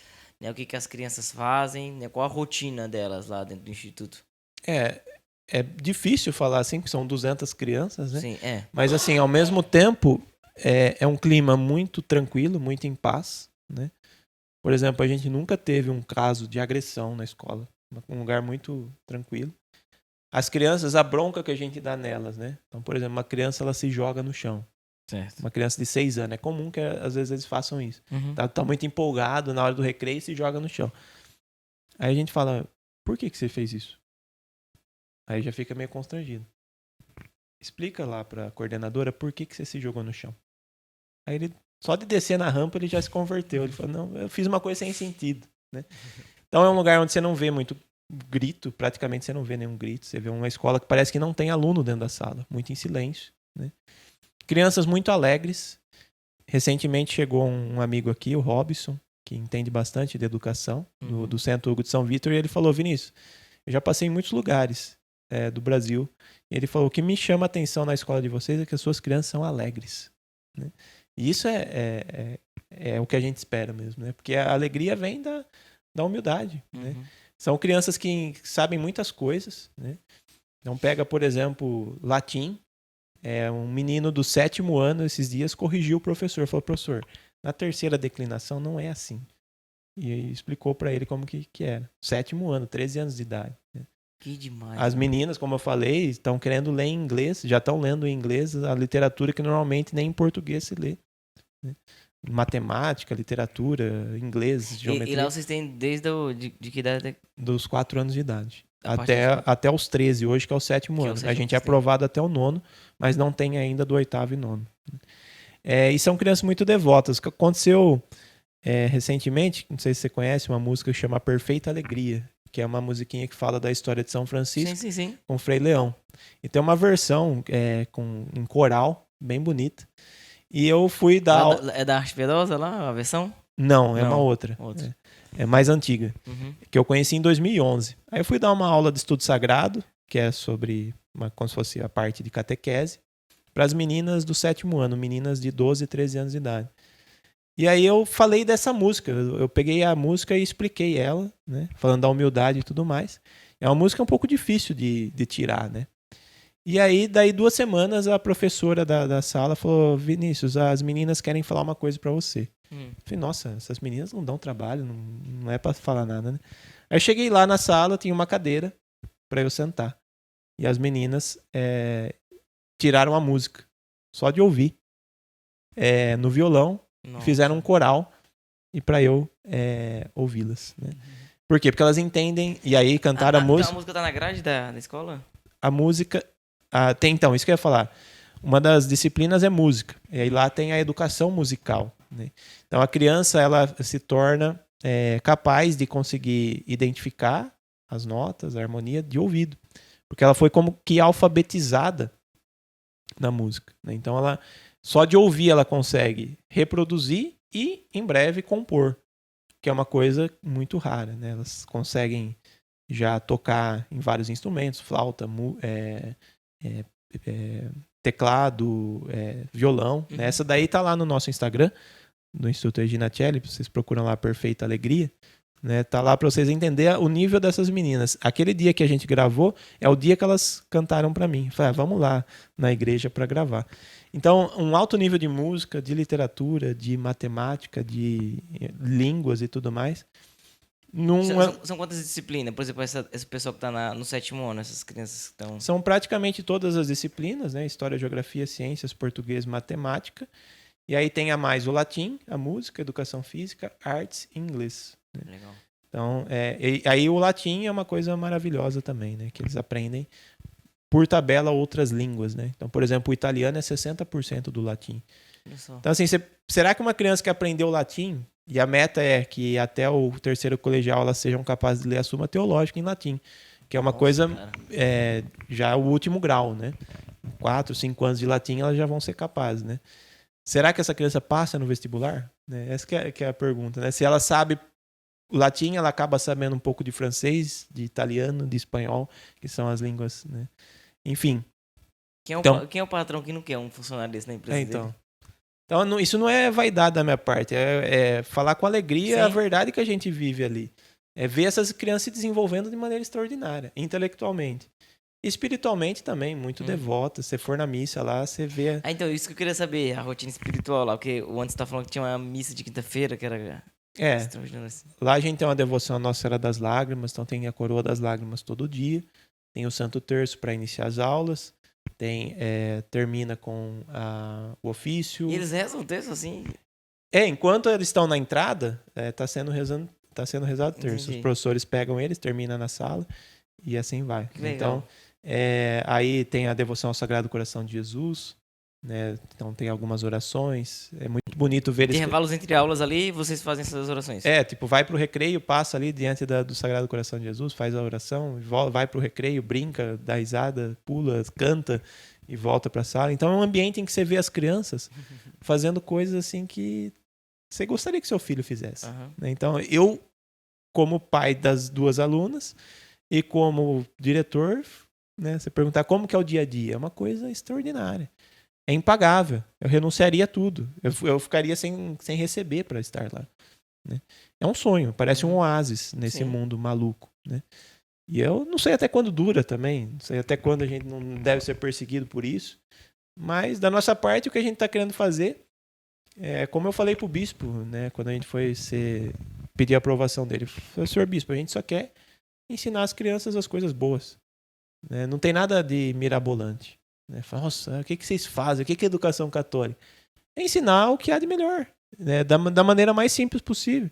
né? O que as crianças fazem, né? Qual a rotina delas lá dentro do instituto? É difícil falar assim, porque são 200 crianças, né? Sim, Mas assim, ao mesmo tempo, é um clima muito tranquilo, muito em paz, né? Por exemplo, a gente nunca teve um caso de agressão na escola. Um lugar muito tranquilo. As crianças, a bronca que a gente dá nelas, né? Então, por exemplo, uma criança, ela se joga no chão. Certo. Uma criança de 6 anos. É comum que, às vezes, eles façam isso. Tá muito empolgado na hora do recreio e se joga no chão. Aí a gente fala, por que você fez isso? Aí já fica meio constrangido. Explica lá pra coordenadora por que você se jogou no chão. Aí ele, só de descer na rampa, ele já se converteu. Ele falou, não, eu fiz uma coisa sem sentido, né? Então é um lugar onde você não vê muito grito, praticamente você não vê nenhum grito. Você vê uma escola que parece que não tem aluno dentro da sala, muito em silêncio, né? Crianças muito alegres. Recentemente chegou um amigo aqui, o Robson, que entende bastante de educação, do Centro Hugo de São Vitor, e ele falou, Vinícius, eu já passei em muitos lugares do Brasil, e ele falou, o que me chama a atenção na escola de vocês é que as suas crianças são alegres, né? E isso é o que a gente espera mesmo, né? Porque a alegria vem da humildade, né? São crianças que sabem muitas coisas, né? Então pega, por exemplo, latim. Um menino do 7º ano, esses dias, corrigiu o professor. Falou, professor, na terceira declinação não é assim. E explicou para ele como que era. 7º ano, 13 anos de idade. Né? Que demais. As meninas, como eu falei, estão querendo ler em inglês, já estão lendo em inglês a literatura que normalmente nem em português se lê. Né? Matemática, literatura, inglês, geometria. E lá vocês têm desde de que idade? Dos 4 anos de idade. Até os 13 hoje, que é o 7º ano. A gente é aprovado até o 9º, mas não tem ainda do 8º e 9º. E são crianças muito devotas. O que aconteceu recentemente, não sei se você conhece, uma música que chama Perfeita Alegria, que é uma musiquinha que fala da história de São Francisco sim. com Frei Leão. E tem uma versão em coral, bem bonita. E eu fui dar... É da Arte Piedosa lá, a versão? Não, é uma outra. É mais antiga, que eu conheci em 2011. Aí eu fui dar uma aula de estudo sagrado, que é sobre, como se fosse a parte de catequese, para as meninas do 7º ano, meninas de 12 e 13 anos de idade. E aí eu falei dessa música, eu peguei a música e expliquei ela, né, falando da humildade e tudo mais. É uma música um pouco difícil de tirar, né? E aí, daí 2 semanas, a professora da sala falou, Vinícius, as meninas querem falar uma coisa para você. Eu falei, nossa, essas meninas não dão trabalho, não é para falar nada, né? Aí eu cheguei lá na sala, tinha uma cadeira para eu sentar. E as meninas tiraram a música, só de ouvir, no violão, fizeram um coral e para eu ouvi-las, né? Por quê? Porque elas entendem, e aí cantaram a música. A música tá na grade da escola? A música... tem, então, isso que eu ia falar. Uma das disciplinas é música. E aí lá tem a educação musical, né? Então a criança, ela se torna capaz de conseguir identificar as notas, a harmonia de ouvido. Porque ela foi como que alfabetizada na música, né? Então ela, só de ouvir, ela consegue reproduzir e, em breve, compor. Que é uma coisa muito rara, né? Elas conseguem já tocar em vários instrumentos, flauta, teclado, violão. Né? Essa daí tá lá no nosso Instagram, do Instituto Regina Celli, vocês procuram lá Perfeita Alegria. Né? Tá lá para vocês entenderem o nível dessas meninas. Aquele dia que a gente gravou é o dia que elas cantaram para mim. Falei, vamos lá na igreja para gravar. Então, um alto nível de música, de literatura, de matemática, de línguas e tudo mais. São quantas disciplinas? Por exemplo, esse pessoal que está no 7º ano, essas crianças que estão... São praticamente todas as disciplinas, né? História, geografia, ciências, português, matemática. E aí tem a mais o latim, a música, educação física, artes e inglês. Né? Legal. Então, aí o latim é uma coisa maravilhosa também, né? Que eles aprendem por tabela outras línguas, né? Então, por exemplo, o italiano é 60% do latim. Então, assim, será que uma criança que aprendeu latim, e a meta é que até o 3º colegial elas sejam capazes de ler a Suma Teológica em latim, que é uma coisa, já o último grau, né? 4, 5 anos de latim elas já vão ser capazes, né? Será que essa criança passa no vestibular? Né? Essa que é a pergunta, né? Se ela sabe o latim, ela acaba sabendo um pouco de francês, de italiano, de espanhol, que são as línguas, né? Enfim. Quem é o patrão que não quer um funcionário desse na empresa dele? Então, isso não é vaidade da minha parte, é falar com alegria a verdade que a gente vive ali. É ver essas crianças se desenvolvendo de maneira extraordinária, intelectualmente. Espiritualmente também, muito devota. Você for na missa lá, você vê... Então, isso que eu queria saber, a rotina espiritual lá, porque o Anderson tá falando que tinha uma missa de quinta-feira, que era... Lá a gente tem uma devoção à Nossa Senhora das Lágrimas, então tem a Coroa das Lágrimas todo dia, tem o Santo Terço para iniciar as aulas, termina com o ofício. E eles rezam o terço assim? Enquanto eles estão na entrada, tá sendo rezado o terço. Entendi. Os professores pegam eles, termina na sala e assim vai. Então, aí tem a devoção ao Sagrado Coração de Jesus, né? Então tem algumas orações. É muito bonito ver eles. Intervalos entre aulas ali, vocês fazem essas orações? Vai pro recreio, passa ali diante do Sagrado Coração de Jesus, faz a oração, vai pro recreio, brinca, dá risada, pula, canta e volta pra sala. Então é um ambiente em que você vê as crianças fazendo coisas assim que você gostaria que seu filho fizesse. Né? Então eu, como pai das 2 alunas e como diretor, né, você perguntar como que é o dia a dia, é uma coisa extraordinária. É impagável. Eu renunciaria a tudo. Eu ficaria sem receber para estar lá. Né? É um sonho. Parece um oásis nesse mundo maluco. Né? E eu não sei até quando dura também. Não sei até quando a gente não deve ser perseguido por isso. Mas, da nossa parte, o que a gente está querendo fazer é, como eu falei para o bispo, né, quando a gente foi pedir a aprovação dele. Falei, senhor bispo, a gente só quer ensinar as crianças as coisas boas. Né? Não tem nada de mirabolante. Né? Fala, nossa, o que vocês fazem? O que é educação católica? É ensinar o que há de melhor, né? da maneira mais simples possível.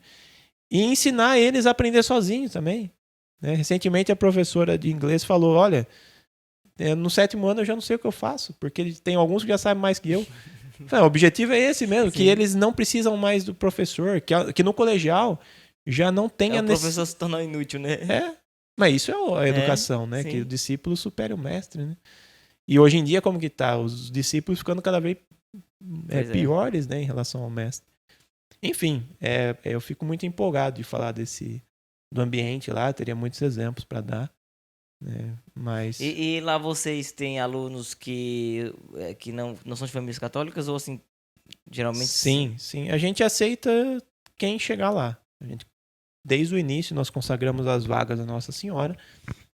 E ensinar eles a aprender sozinhos também. Né? Recentemente a professora de inglês falou, olha, no 7º ano eu já não sei o que eu faço, porque tem alguns que já sabem mais que eu. O objetivo é esse mesmo, que eles não precisam mais do professor, que no colegial já não tenha... O professor se tornou inútil, né? Mas isso é a educação, né? Sim. Que o discípulo supere o mestre, né? E hoje em dia, como que tá? Os discípulos ficando cada vez piores, né, em relação ao mestre. Enfim, eu fico muito empolgado de falar do ambiente lá, teria muitos exemplos para dar. Né? Mas... E lá vocês têm alunos que não são de famílias católicas ou assim, geralmente? Sim. A gente aceita quem chegar lá. Desde o início nós consagramos as vagas à Nossa Senhora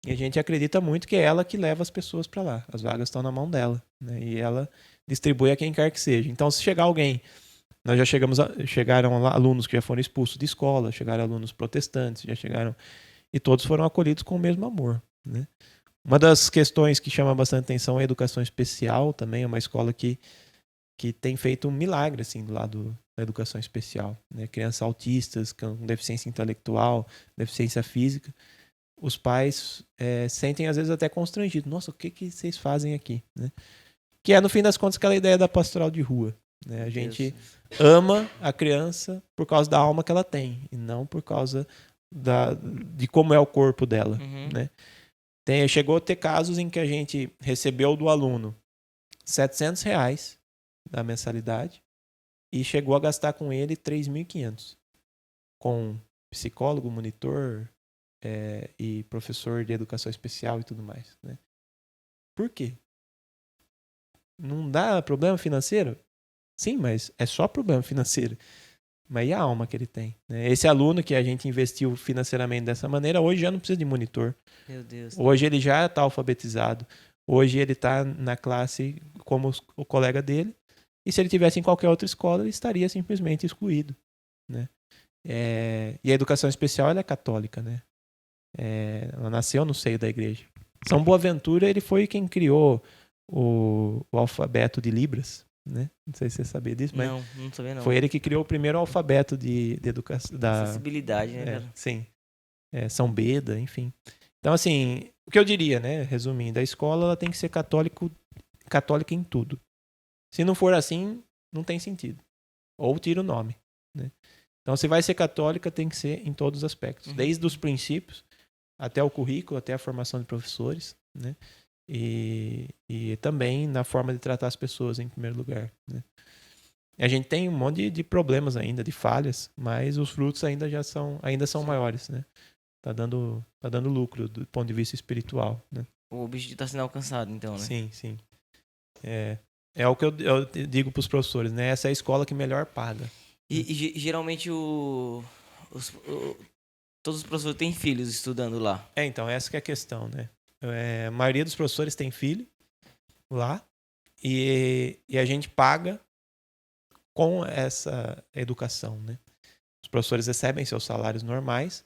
e a gente acredita muito que é ela que leva as pessoas para lá. As vagas estão na mão dela, né? E ela distribui a quem quer que seja. Então, se chegar alguém, nós já chegaram lá alunos que já foram expulsos de escola, chegaram alunos protestantes, já chegaram e todos foram acolhidos com o mesmo amor. Né? Uma das questões que chama bastante atenção é a educação especial também, é uma escola que tem feito um milagre assim, do lado da educação especial. Né? Crianças autistas, com deficiência intelectual, deficiência física, os pais sentem às vezes até constrangidos. Nossa, o que vocês fazem aqui? Né? Que é, no fim das contas, aquela ideia da pastoral de rua. Né? A gente ama a criança por causa da alma que ela tem, e não por causa de como é o corpo dela. Né? Chegou a ter casos em que a gente recebeu do aluno R$700 da mensalidade e chegou a gastar com ele 3.500 com psicólogo, monitor e professor de educação especial e tudo mais. Né? Por quê? Não dá problema financeiro? Sim, mas é só problema financeiro. Mas e a alma que ele tem? Né? Esse aluno que a gente investiu financeiramente dessa maneira, hoje já não precisa de monitor. Meu Deus. Hoje ele já está alfabetizado. Hoje ele está na classe como o colega dele. E se ele tivesse em qualquer outra escola, ele estaria simplesmente excluído. Né? E a educação especial ela é católica. Né? Ela nasceu no seio da igreja. São Boaventura ele foi quem criou o alfabeto de Libras. Né? Não sei se você sabia disso, mas não sabia não. foi ele que criou o primeiro alfabeto de educação. Acessibilidade, né, cara? Sim. São Beda, enfim. Então, assim, o que eu diria, né, resumindo, a escola ela tem que ser católica em tudo. Se não for assim, não tem sentido. Ou tira o nome. Né? Então, se vai ser católica, tem que ser em todos os aspectos. Desde os princípios, até o currículo, até a formação de professores, né? E também na forma de tratar as pessoas, em primeiro lugar. Né? A gente tem um monte de problemas ainda, de falhas, mas os frutos ainda são maiores, né? Tá dando lucro do ponto de vista espiritual, né? O objetivo está sendo alcançado, então, né? Sim. É o que eu digo para os professores, né? Essa é a escola que melhor paga. E geralmente todos os professores têm filhos estudando lá. Então, essa que é a questão, né? A maioria dos professores tem filho lá e a gente paga com essa educação, né? Os professores recebem seus salários normais,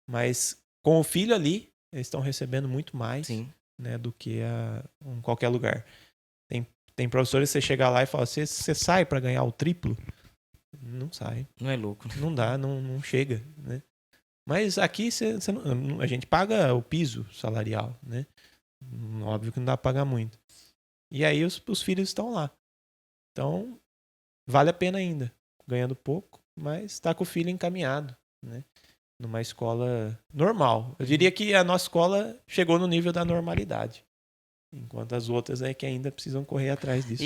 mas com o filho ali, eles estão recebendo muito mais, né, do que em qualquer lugar. Tem professores que você chega lá e fala, você sai para ganhar o triplo? Não sai. Não é louco. Não dá, não chega, né? Mas aqui a gente paga o piso salarial, né? Óbvio que não dá para pagar muito. E aí os filhos estão lá. Então, vale a pena ainda. Ganhando pouco, mas está com o filho encaminhado, né? Numa escola normal. Eu diria que a nossa escola chegou no nível da normalidade. Enquanto as outras é que ainda precisam correr atrás disso.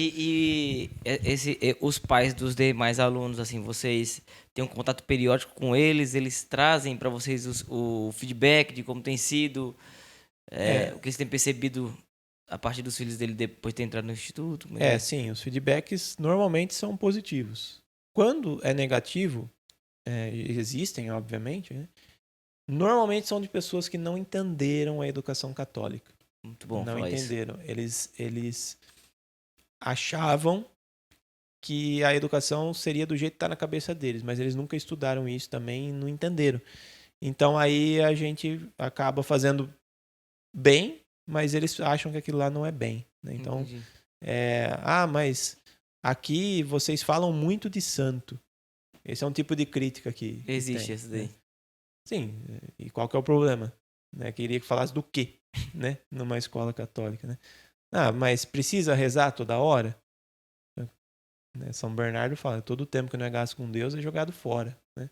Os pais dos demais alunos, assim, vocês têm um contato periódico com eles? Eles trazem para vocês o feedback de como tem sido, o que eles têm percebido a partir dos filhos dele depois de ter entrado no instituto? Sim, os feedbacks normalmente são positivos. Quando é negativo, existem, obviamente, né? Normalmente são de pessoas que não entenderam a educação católica. Muito bom não falar entenderam. Isso. Eles achavam que a educação seria do jeito que está na cabeça deles, mas eles nunca estudaram isso também e não entenderam. Então aí a gente acaba fazendo bem, mas eles acham que aquilo lá não é bem. Né? Então, mas aqui vocês falam muito de santo. Esse é um tipo de crítica que existe tem, esse daí. Né? Sim, e qual que é o problema? Né? Queria que falasse do quê, né? Numa escola católica, né? Mas precisa rezar toda hora? Né? São Bernardo fala, todo o tempo que não é gasto com Deus é jogado fora, né?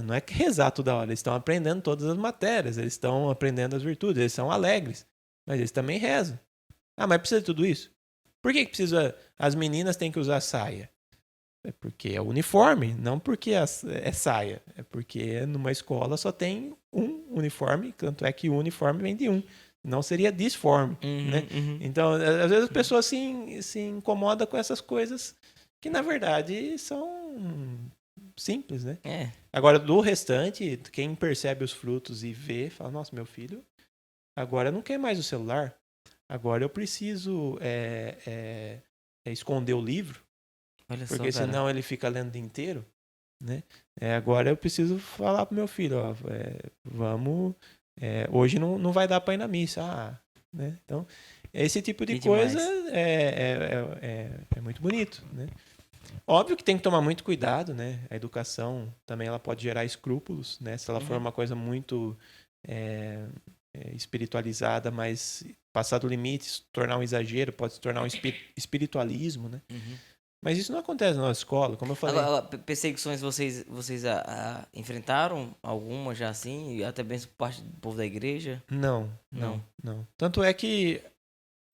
Não é que rezar toda hora, eles estão aprendendo todas as matérias, eles estão aprendendo as virtudes, eles são alegres, mas eles também rezam. Mas precisa de tudo isso? Por que precisa? As meninas têm que usar saia? É porque é uniforme, não porque é saia. É porque numa escola só tem um uniforme, tanto é que o uniforme vem de um. Não seria disforme, né? Então, às vezes as pessoas se incomodam com essas coisas que, na verdade, são simples, né? Agora, do restante, quem percebe os frutos e vê, fala, nossa, meu filho agora não quer mais o celular. Agora eu preciso esconder o livro. Olha porque só, senão ele fica lendo o dia inteiro, né? Agora eu preciso falar pro meu filho, ó, vamos, hoje não vai dar para ir na missa, né? Então esse tipo de coisa é muito bonito, né? Óbvio que tem que tomar muito cuidado, né? A educação também ela pode gerar escrúpulos, né? Se ela for uma coisa muito espiritualizada, mas passar do limite, se tornar um exagero, pode se tornar um espiritualismo, né? Mas isso não acontece na nossa escola, como eu falei. Agora, perseguições vocês enfrentaram alguma já assim? E até mesmo por parte do povo da igreja? Não. Tanto é que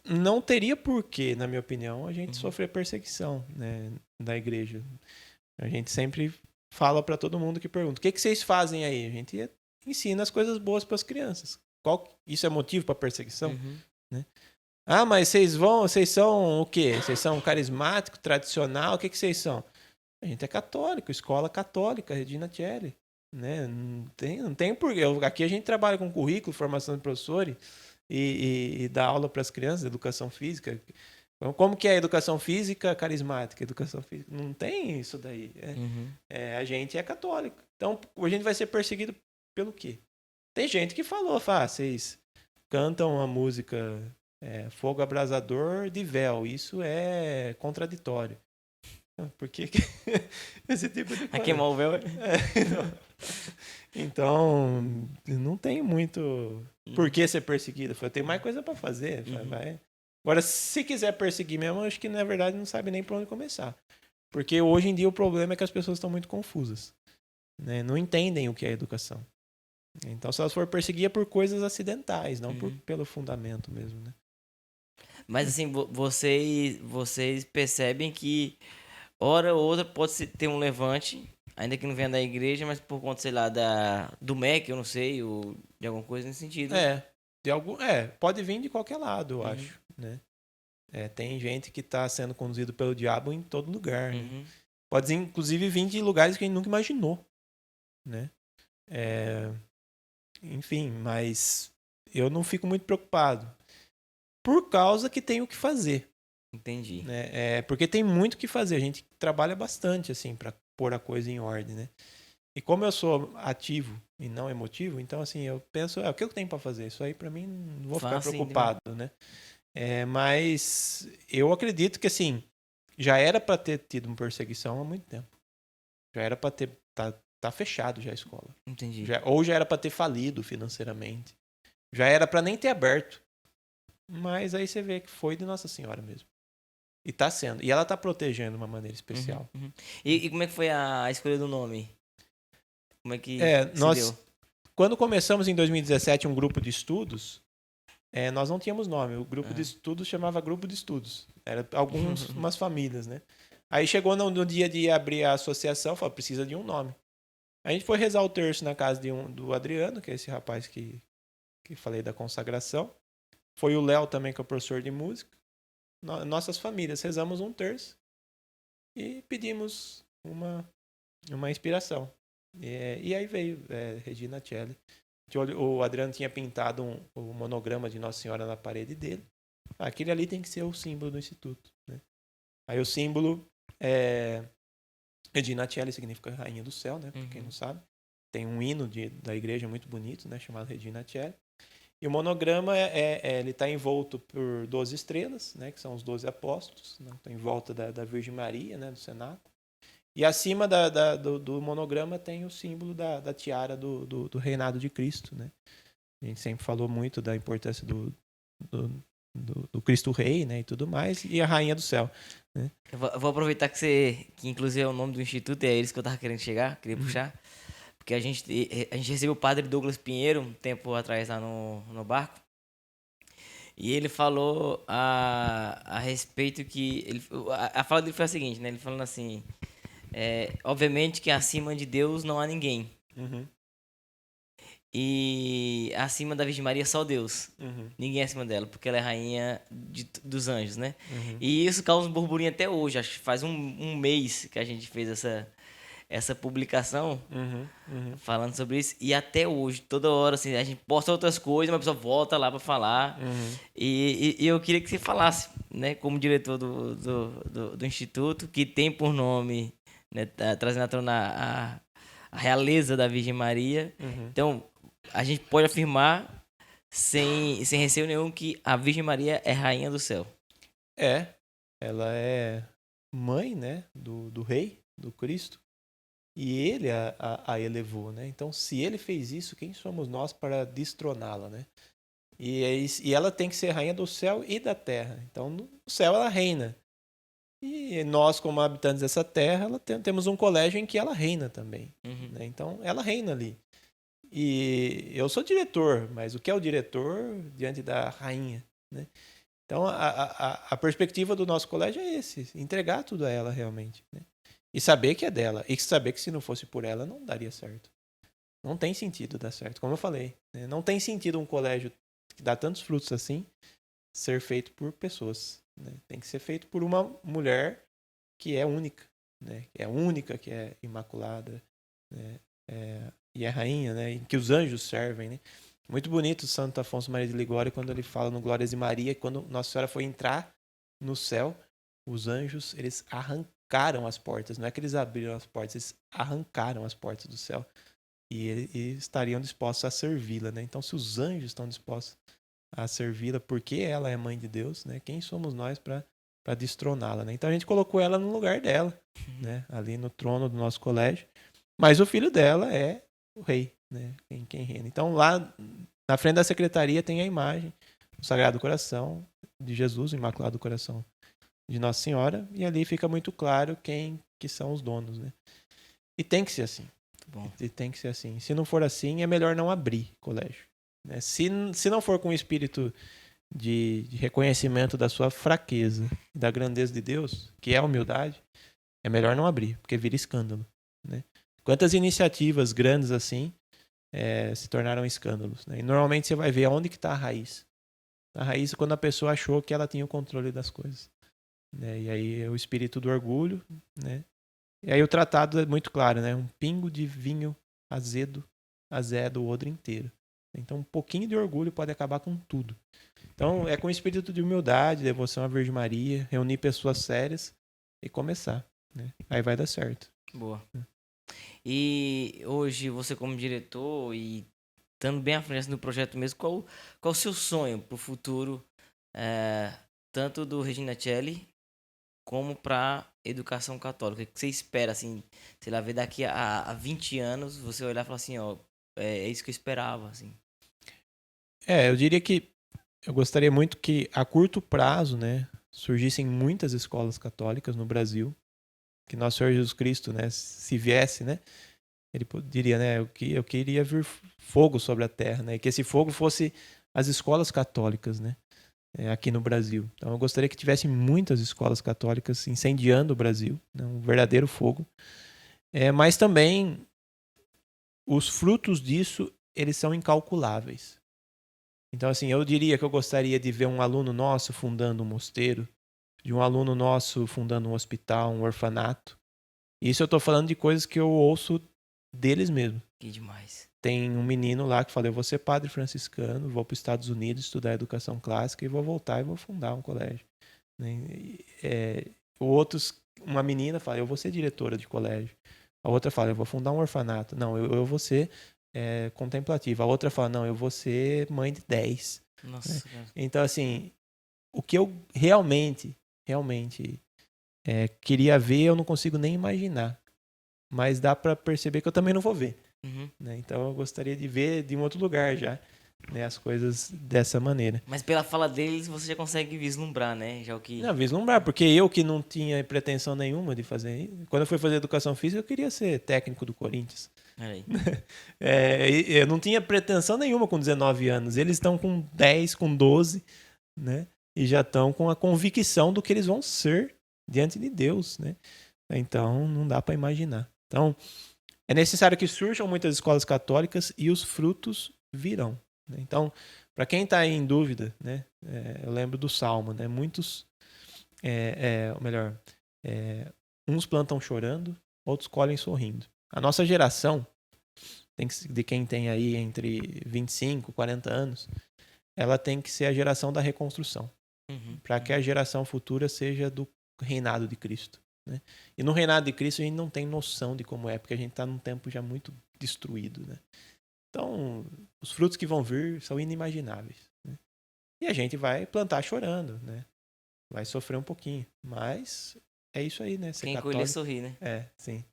não teria porquê, na minha opinião, a gente sofrer perseguição, né, da igreja. A gente sempre fala para todo mundo que pergunta, o que vocês fazem aí? A gente ensina as coisas boas para as crianças. Isso é motivo para perseguição? Né? Ah, mas vocês são o quê? Vocês são carismático, tradicional? O que vocês são? A gente é católico, escola católica, Regina Coeli, né? Não tem porquê. Aqui a gente trabalha com currículo, formação de professores e dá aula para as crianças, educação física. Então, como que é a educação física carismática? Educação física não tem isso daí. A gente é católico. Então a gente vai ser perseguido pelo quê? Tem gente que fala, vocês cantam a música Fogo Abrasador de Véu. Isso é contraditório. Por que esse tipo de A coisa? queimar o véu. Então, não tem muito por que ser perseguido. Eu tenho mais coisa para fazer. Vai. Agora, se quiser perseguir mesmo, eu acho que na verdade não sabe nem por onde começar. Porque hoje em dia o problema é que as pessoas estão muito confusas. Né? Não entendem o que é educação. Então, se elas for perseguir é por coisas acidentais, não pelo fundamento mesmo. Né? Mas assim, vocês percebem que hora ou outra pode ter um levante, ainda que não venha da igreja, mas por conta, sei lá, do MEC, eu não sei, ou de alguma coisa nesse sentido. Pode vir de qualquer lado, eu acho. Né? Tem gente que está sendo conduzido pelo diabo em todo lugar. Né? Pode, inclusive, vir de lugares que a gente nunca imaginou. Né? Enfim, mas eu não fico muito preocupado. Por causa que tem o que fazer. Entendi. Né? Porque tem muito o que fazer. A gente trabalha bastante, assim, para pôr a coisa em ordem, né? E como eu sou ativo e não emotivo, então, assim, eu penso, o que eu tenho para fazer? Isso aí, para mim, não vou ficar preocupado, né? Mas eu acredito que, assim, já era para ter tido uma perseguição há muito tempo. Já era para ter... Tá fechado já a escola. Entendi. Ou já era para ter falido financeiramente. Já era para nem ter aberto. Mas aí você vê que foi de Nossa Senhora mesmo. E tá sendo. E ela tá protegendo de uma maneira especial. E como é que foi a escolha do nome? Como é que se deu? Quando começamos em 2017 um grupo de estudos, nós não tínhamos nome. O grupo de estudos chamava Grupo de Estudos. Era umas famílias, né? Aí chegou no dia de abrir a associação, falou, precisa de um nome. A gente foi rezar o terço na casa do Adriano, que é esse rapaz que falei da consagração. Foi o Léo também, que é o professor de música. Nossas famílias rezamos um terço e pedimos uma inspiração. E aí veio Regina Coeli. O Adriano tinha pintado o monograma de Nossa Senhora na parede dele. Aquele ali tem que ser o símbolo do Instituto. Né? Aí o símbolo Regina Coeli significa Rainha do Céu, né? Pra quem não sabe. Tem um hino da igreja muito bonito, né? Chamado Regina Coeli. E o monograma ele está envolto por 12 estrelas, né? Que são os 12 apóstolos. Né? Tá em volta da Virgem Maria, né? Do Cenáculo. E acima do monograma tem o símbolo da tiara do reinado de Cristo, né? A gente sempre falou muito da importância do Cristo Rei, né? E tudo mais, e a Rainha do Céu. Né? Eu vou aproveitar que inclusive é o nome do instituto, é eles que eu tava querendo queria puxar. Porque a gente recebeu o padre Douglas Pinheiro um tempo atrás lá no barco. E ele falou a respeito que... A fala dele foi a seguinte, né? Ele falando assim... obviamente que acima de Deus não há ninguém. E acima da Virgem Maria só Deus. Ninguém é acima dela, porque ela é rainha dos anjos, né? E isso causa um burburinho até hoje. Acho que faz um mês que a gente fez essa publicação falando sobre isso. E até hoje, toda hora, assim, a gente posta outras coisas, mas a pessoa volta lá para falar. E eu queria que você falasse, né, como diretor do Instituto, que tem por nome, né, trazendo à tona a realeza da Virgem Maria. Então, a gente pode afirmar, sem receio nenhum, que a Virgem Maria é rainha do céu. Ela é mãe, né, do rei, do Cristo. E ele a elevou, né? Então, se ele fez isso, quem somos nós para destroná-la, né? E ela tem que ser rainha do céu e da terra. Então, no céu ela reina. E nós, como habitantes dessa terra, temos um colégio em que ela reina também. Né? Então, ela reina ali. E eu sou diretor, mas o que é o diretor diante da rainha? Né? Então, a perspectiva do nosso colégio é esse, entregar tudo a ela realmente. Né? E saber que é dela. E saber que se não fosse por ela, não daria certo. Não tem sentido dar certo, como eu falei. Né? Não tem sentido um colégio que dá tantos frutos assim ser feito por pessoas, né? Tem que ser feito por uma mulher que é única, né? Que é única, que é imaculada, né? E é rainha, né? Em que os anjos servem, né? Muito bonito Santo Afonso Maria de Ligório quando ele fala no Glórias de Maria, quando Nossa Senhora foi entrar no céu, os anjos, eles arrancaram as portas, não é que eles abriram as portas, eles arrancaram as portas do céu e estariam dispostos a servi-la, né? Então, se os anjos estão dispostos a servi-la, porque ela é mãe de Deus, né? Quem somos nós para destroná-la, né? Então a gente colocou ela no lugar dela, né? Ali no trono do nosso colégio. Mas o filho dela é o rei, né? Quem reina. Então lá na frente da secretaria tem a imagem do Sagrado Coração de Jesus, o Imaculado Coração de Nossa Senhora, e ali fica muito claro quem que são os donos, né? E tem que ser assim. Bom. E tem que ser assim. Se não for assim, é melhor não abrir colégio, né? Se não for com o espírito de reconhecimento da sua fraqueza e da grandeza de Deus, que é a humildade, é melhor não abrir, porque vira escândalo, né? Quantas iniciativas grandes assim se tornaram escândalos, né? E normalmente você vai ver aonde que está a raiz. A raiz é quando a pessoa achou que ela tinha o controle das coisas, né? E aí é o espírito do orgulho, né? E aí o tratado é muito claro, né? Um pingo de vinho azedo azeda o odre inteiro. Então um pouquinho de orgulho pode acabar com tudo. Então é com o espírito de humildade, devoção à Virgem Maria, reunir pessoas sérias e começar, né? Aí vai dar certo. Boa. E hoje você como diretor e estando bem à frente do projeto mesmo, qual o seu sonho para o futuro, tanto do Regina Coeli como para educação católica? O que você espera, assim, sei lá, ver daqui a 20 anos, você olhar e falar assim, ó, é isso que eu esperava, assim. Eu diria que eu gostaria muito que a curto prazo, né, surgissem muitas escolas católicas no Brasil, que Nosso Senhor Jesus Cristo, né, se viesse, né, ele diria, né, eu queria vir fogo sobre a terra, né, que esse fogo fosse as escolas católicas, né, aqui no Brasil. Então eu gostaria que tivesse muitas escolas católicas incendiando o Brasil, né, um verdadeiro fogo. Mas também os frutos disso, eles são incalculáveis. Então, assim, eu diria que eu gostaria de ver um aluno nosso fundando um mosteiro, de um aluno nosso fundando um hospital, um orfanato. Isso eu tô falando de coisas que eu ouço deles mesmo. Que demais. Tem um menino lá que fala, eu vou ser padre franciscano, vou para os Estados Unidos estudar educação clássica e vou voltar e vou fundar um colégio. Uma menina fala, eu vou ser diretora de colégio. A outra fala, eu vou fundar um orfanato. Não, eu vou ser contemplativa. A outra fala, não, eu vou ser mãe de 10. Nossa. Né? Então, assim, o que eu realmente queria ver, eu não consigo nem imaginar. Mas dá para perceber que eu também não vou ver. Uhum. Né? Então, eu gostaria de ver de um outro lugar já, né, as coisas dessa maneira. Mas pela fala deles, você já consegue vislumbrar, né? Já o que... Não, vislumbrar, porque eu que não tinha pretensão nenhuma de fazer. Quando eu fui fazer educação física, eu queria ser técnico do Corinthians. Aí. Eu não tinha pretensão nenhuma com 19 anos. Eles estão com 10, com 12, né? E já estão com a convicção do que eles vão ser diante de Deus, né? Então, não dá para imaginar. Então, é necessário que surjam muitas escolas católicas e os frutos virão. Né? Então, para quem está em dúvida, né? Eu lembro do Salmo, né? Muitos, uns plantam chorando, outros colhem sorrindo. A nossa geração, de quem tem aí entre 25 e 40 anos, ela tem que ser a geração da reconstrução. Para que a geração futura seja do reinado de Cristo. Né? E no reinado de Cristo a gente não tem noção de como é, porque a gente está num tempo já muito destruído. Né? Então, os frutos que vão vir são inimagináveis. Né? E a gente vai plantar chorando, né? Vai sofrer um pouquinho. Mas é isso aí, né? Ser Quem católico. colher sorrir, né? Sim.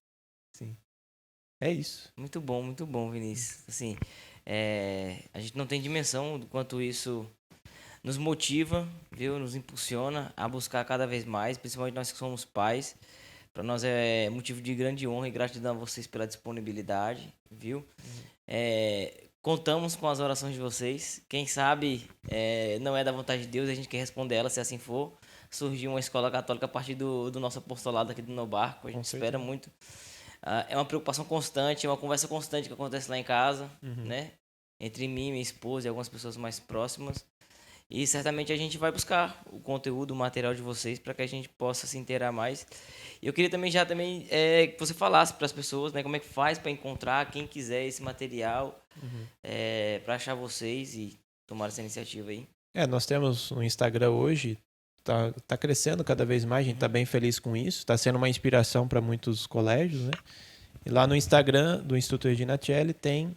É isso. Muito bom, Vinícius. Assim, a gente não tem dimensão do quanto isso nos motiva, viu? Nos impulsiona a buscar cada vez mais, principalmente nós que somos pais. Para nós é motivo de grande honra e gratidão a vocês pela disponibilidade, viu? Contamos com as orações de vocês. Quem sabe não é da vontade de Deus, a gente quer responder ela, se assim for. Surgir uma escola católica a partir do nosso apostolado aqui do No Barco. A gente espera muito. É uma preocupação constante, é uma conversa constante que acontece lá em casa, né? Entre mim, minha esposa e algumas pessoas mais próximas. E certamente a gente vai buscar o conteúdo, o material de vocês para que a gente possa se inteirar mais. E eu queria também que você falasse para as pessoas, né, como é que faz para encontrar quem quiser esse material, para achar vocês e tomar essa iniciativa aí. Nós temos um Instagram hoje, tá crescendo cada vez mais, a gente tá bem feliz com isso, está sendo uma inspiração para muitos colégios, né? E lá no Instagram do Instituto Regina Coeli tem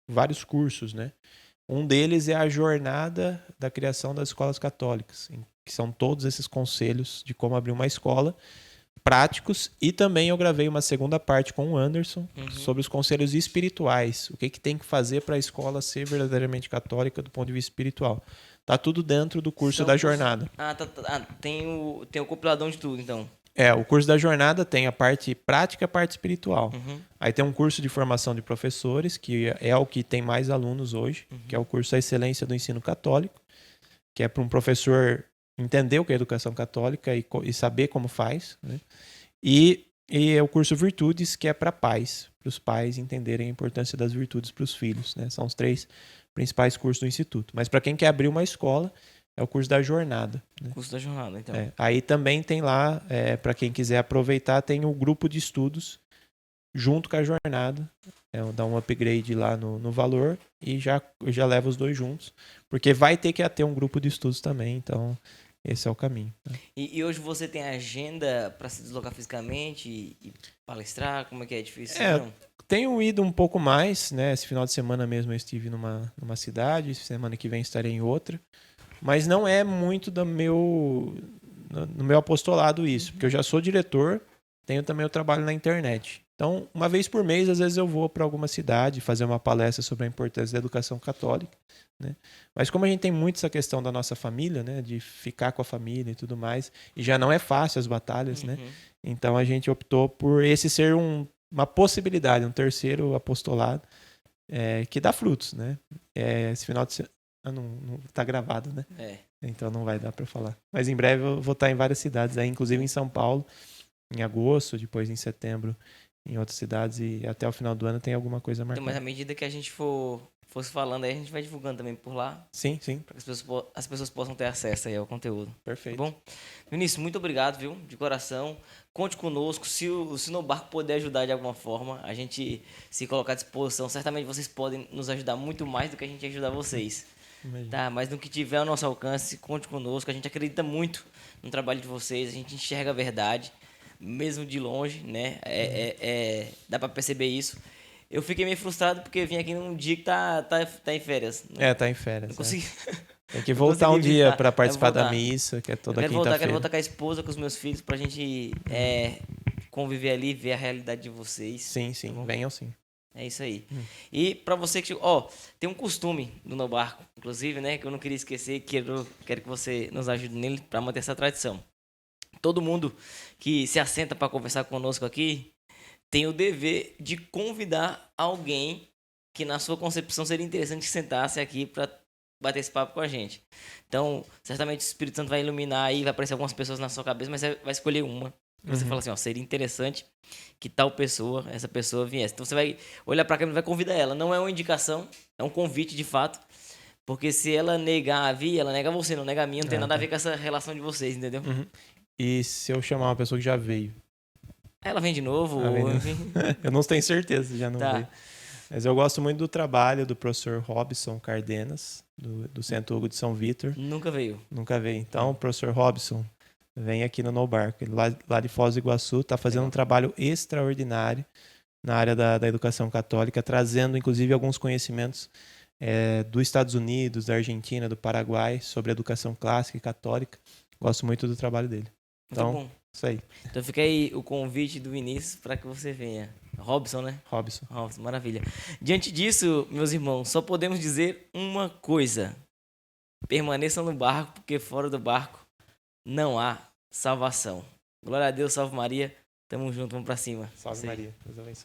vários cursos, né? Um deles é a jornada da criação das escolas católicas, que são todos esses conselhos de como abrir uma escola, práticos, e também eu gravei uma segunda parte com o Anderson sobre os conselhos espirituais, o que tem que fazer para a escola ser verdadeiramente católica do ponto de vista espiritual. Tá tudo dentro do curso da jornada. Tem o compiladão de tudo, então. O curso da jornada tem a parte prática e a parte espiritual. Aí tem um curso de formação de professores, que é o que tem mais alunos hoje, que é o curso A Excelência do Ensino Católico, que é para um professor entender o que é educação católica e saber como faz, né? E é o curso Virtudes, que é para pais, para os pais entenderem a importância das virtudes para os filhos, né? São os 3 principais cursos do Instituto. Mas para quem quer abrir uma escola, é o curso da jornada. Né? Curso da jornada, então. Aí também tem lá, para quem quiser aproveitar, tem o grupo de estudos junto com a jornada. Dá um upgrade lá no valor e já leva os 2 juntos. Porque vai ter que ter um grupo de estudos também, então esse é o caminho. Né? E hoje você tem agenda para se deslocar fisicamente e palestrar? Como é que é? Difícil? Não? Tenho ido um pouco mais, né? Esse final de semana mesmo eu estive numa cidade, semana que vem estarei em outra. Mas não é muito no meu apostolado isso, porque eu já sou diretor, tenho também o trabalho na internet. Então, uma vez por mês, às vezes eu vou para alguma cidade fazer uma palestra sobre a importância da educação católica, né? Mas como a gente tem muito essa questão da nossa família, né, de ficar com a família e tudo mais, e já não é fácil as batalhas, né? Então a gente optou por esse ser uma possibilidade, um terceiro apostolado que dá frutos, né? Esse final de semana não tá gravado, né? Então não vai dar para falar. Mas em breve eu vou estar em várias cidades, inclusive em São Paulo, em agosto, depois em setembro em outras cidades, e até o final do ano tem alguma coisa marcada. Então, mas à medida que a gente fosse falando aí, a gente vai divulgando também por lá. Sim. Para que as pessoas possam ter acesso aí ao conteúdo. Perfeito. Tá bom? Vinícius, muito obrigado, viu? De coração. Conte conosco. Se o No Barco puder ajudar de alguma forma, a gente se colocar à disposição. Certamente vocês podem nos ajudar muito mais do que a gente ajudar vocês. Tá? Mas no que tiver ao nosso alcance, conte conosco. A gente acredita muito no trabalho de vocês. A gente enxerga a verdade, mesmo de longe, né? Dá para perceber isso. Eu fiquei meio frustrado porque eu vim aqui num dia que tá em férias. Tá em férias. Não consegui. Tem que voltar um dia para participar da missa, que é toda quinta-feira. Quero voltar com a esposa, com os meus filhos, pra gente conviver ali, ver a realidade de vocês. Sim, tá, venham sim. É isso aí. E pra você que... tem um costume do No Barco, inclusive, né? Que eu não queria esquecer, quero que você nos ajude nele pra manter essa tradição. Todo mundo que se assenta para conversar conosco aqui tem o dever de convidar alguém que na sua concepção seria interessante que sentasse aqui para bater esse papo com a gente. Então, certamente o Espírito Santo vai iluminar aí, vai aparecer algumas pessoas na sua cabeça, mas você vai escolher uma. Você fala assim, seria interessante que tal pessoa, essa pessoa viesse. Então você vai olhar para a câmera e vai convidar ela. Não é uma indicação, é um convite de fato. Porque se ela negar a vir, ela nega você, não nega a mim, não tem nada a ver com essa relação de vocês, entendeu? E se eu chamar uma pessoa que já veio? Ela vem de novo? Eu não tenho certeza se já não veio. Mas eu gosto muito do trabalho do professor Robson Cardenas, do Centro Hugo de São Vítor. Nunca veio. Então, professor Robson, vem aqui no Barco. Ele lá de Foz do Iguaçu está fazendo um trabalho extraordinário na área da educação católica, trazendo inclusive alguns conhecimentos dos Estados Unidos, da Argentina, do Paraguai, sobre educação clássica e católica. Gosto muito do trabalho dele. Então, muito bom. Isso aí. Então fica aí o convite do Vinícius para que você venha. Robson, né? Robson, maravilha. Diante disso, meus irmãos, só podemos dizer uma coisa. Permaneçam no barco, porque fora do barco não há salvação. Glória a Deus, salve Maria. Tamo junto, vamos pra cima. Salve Maria. Deus abençoe.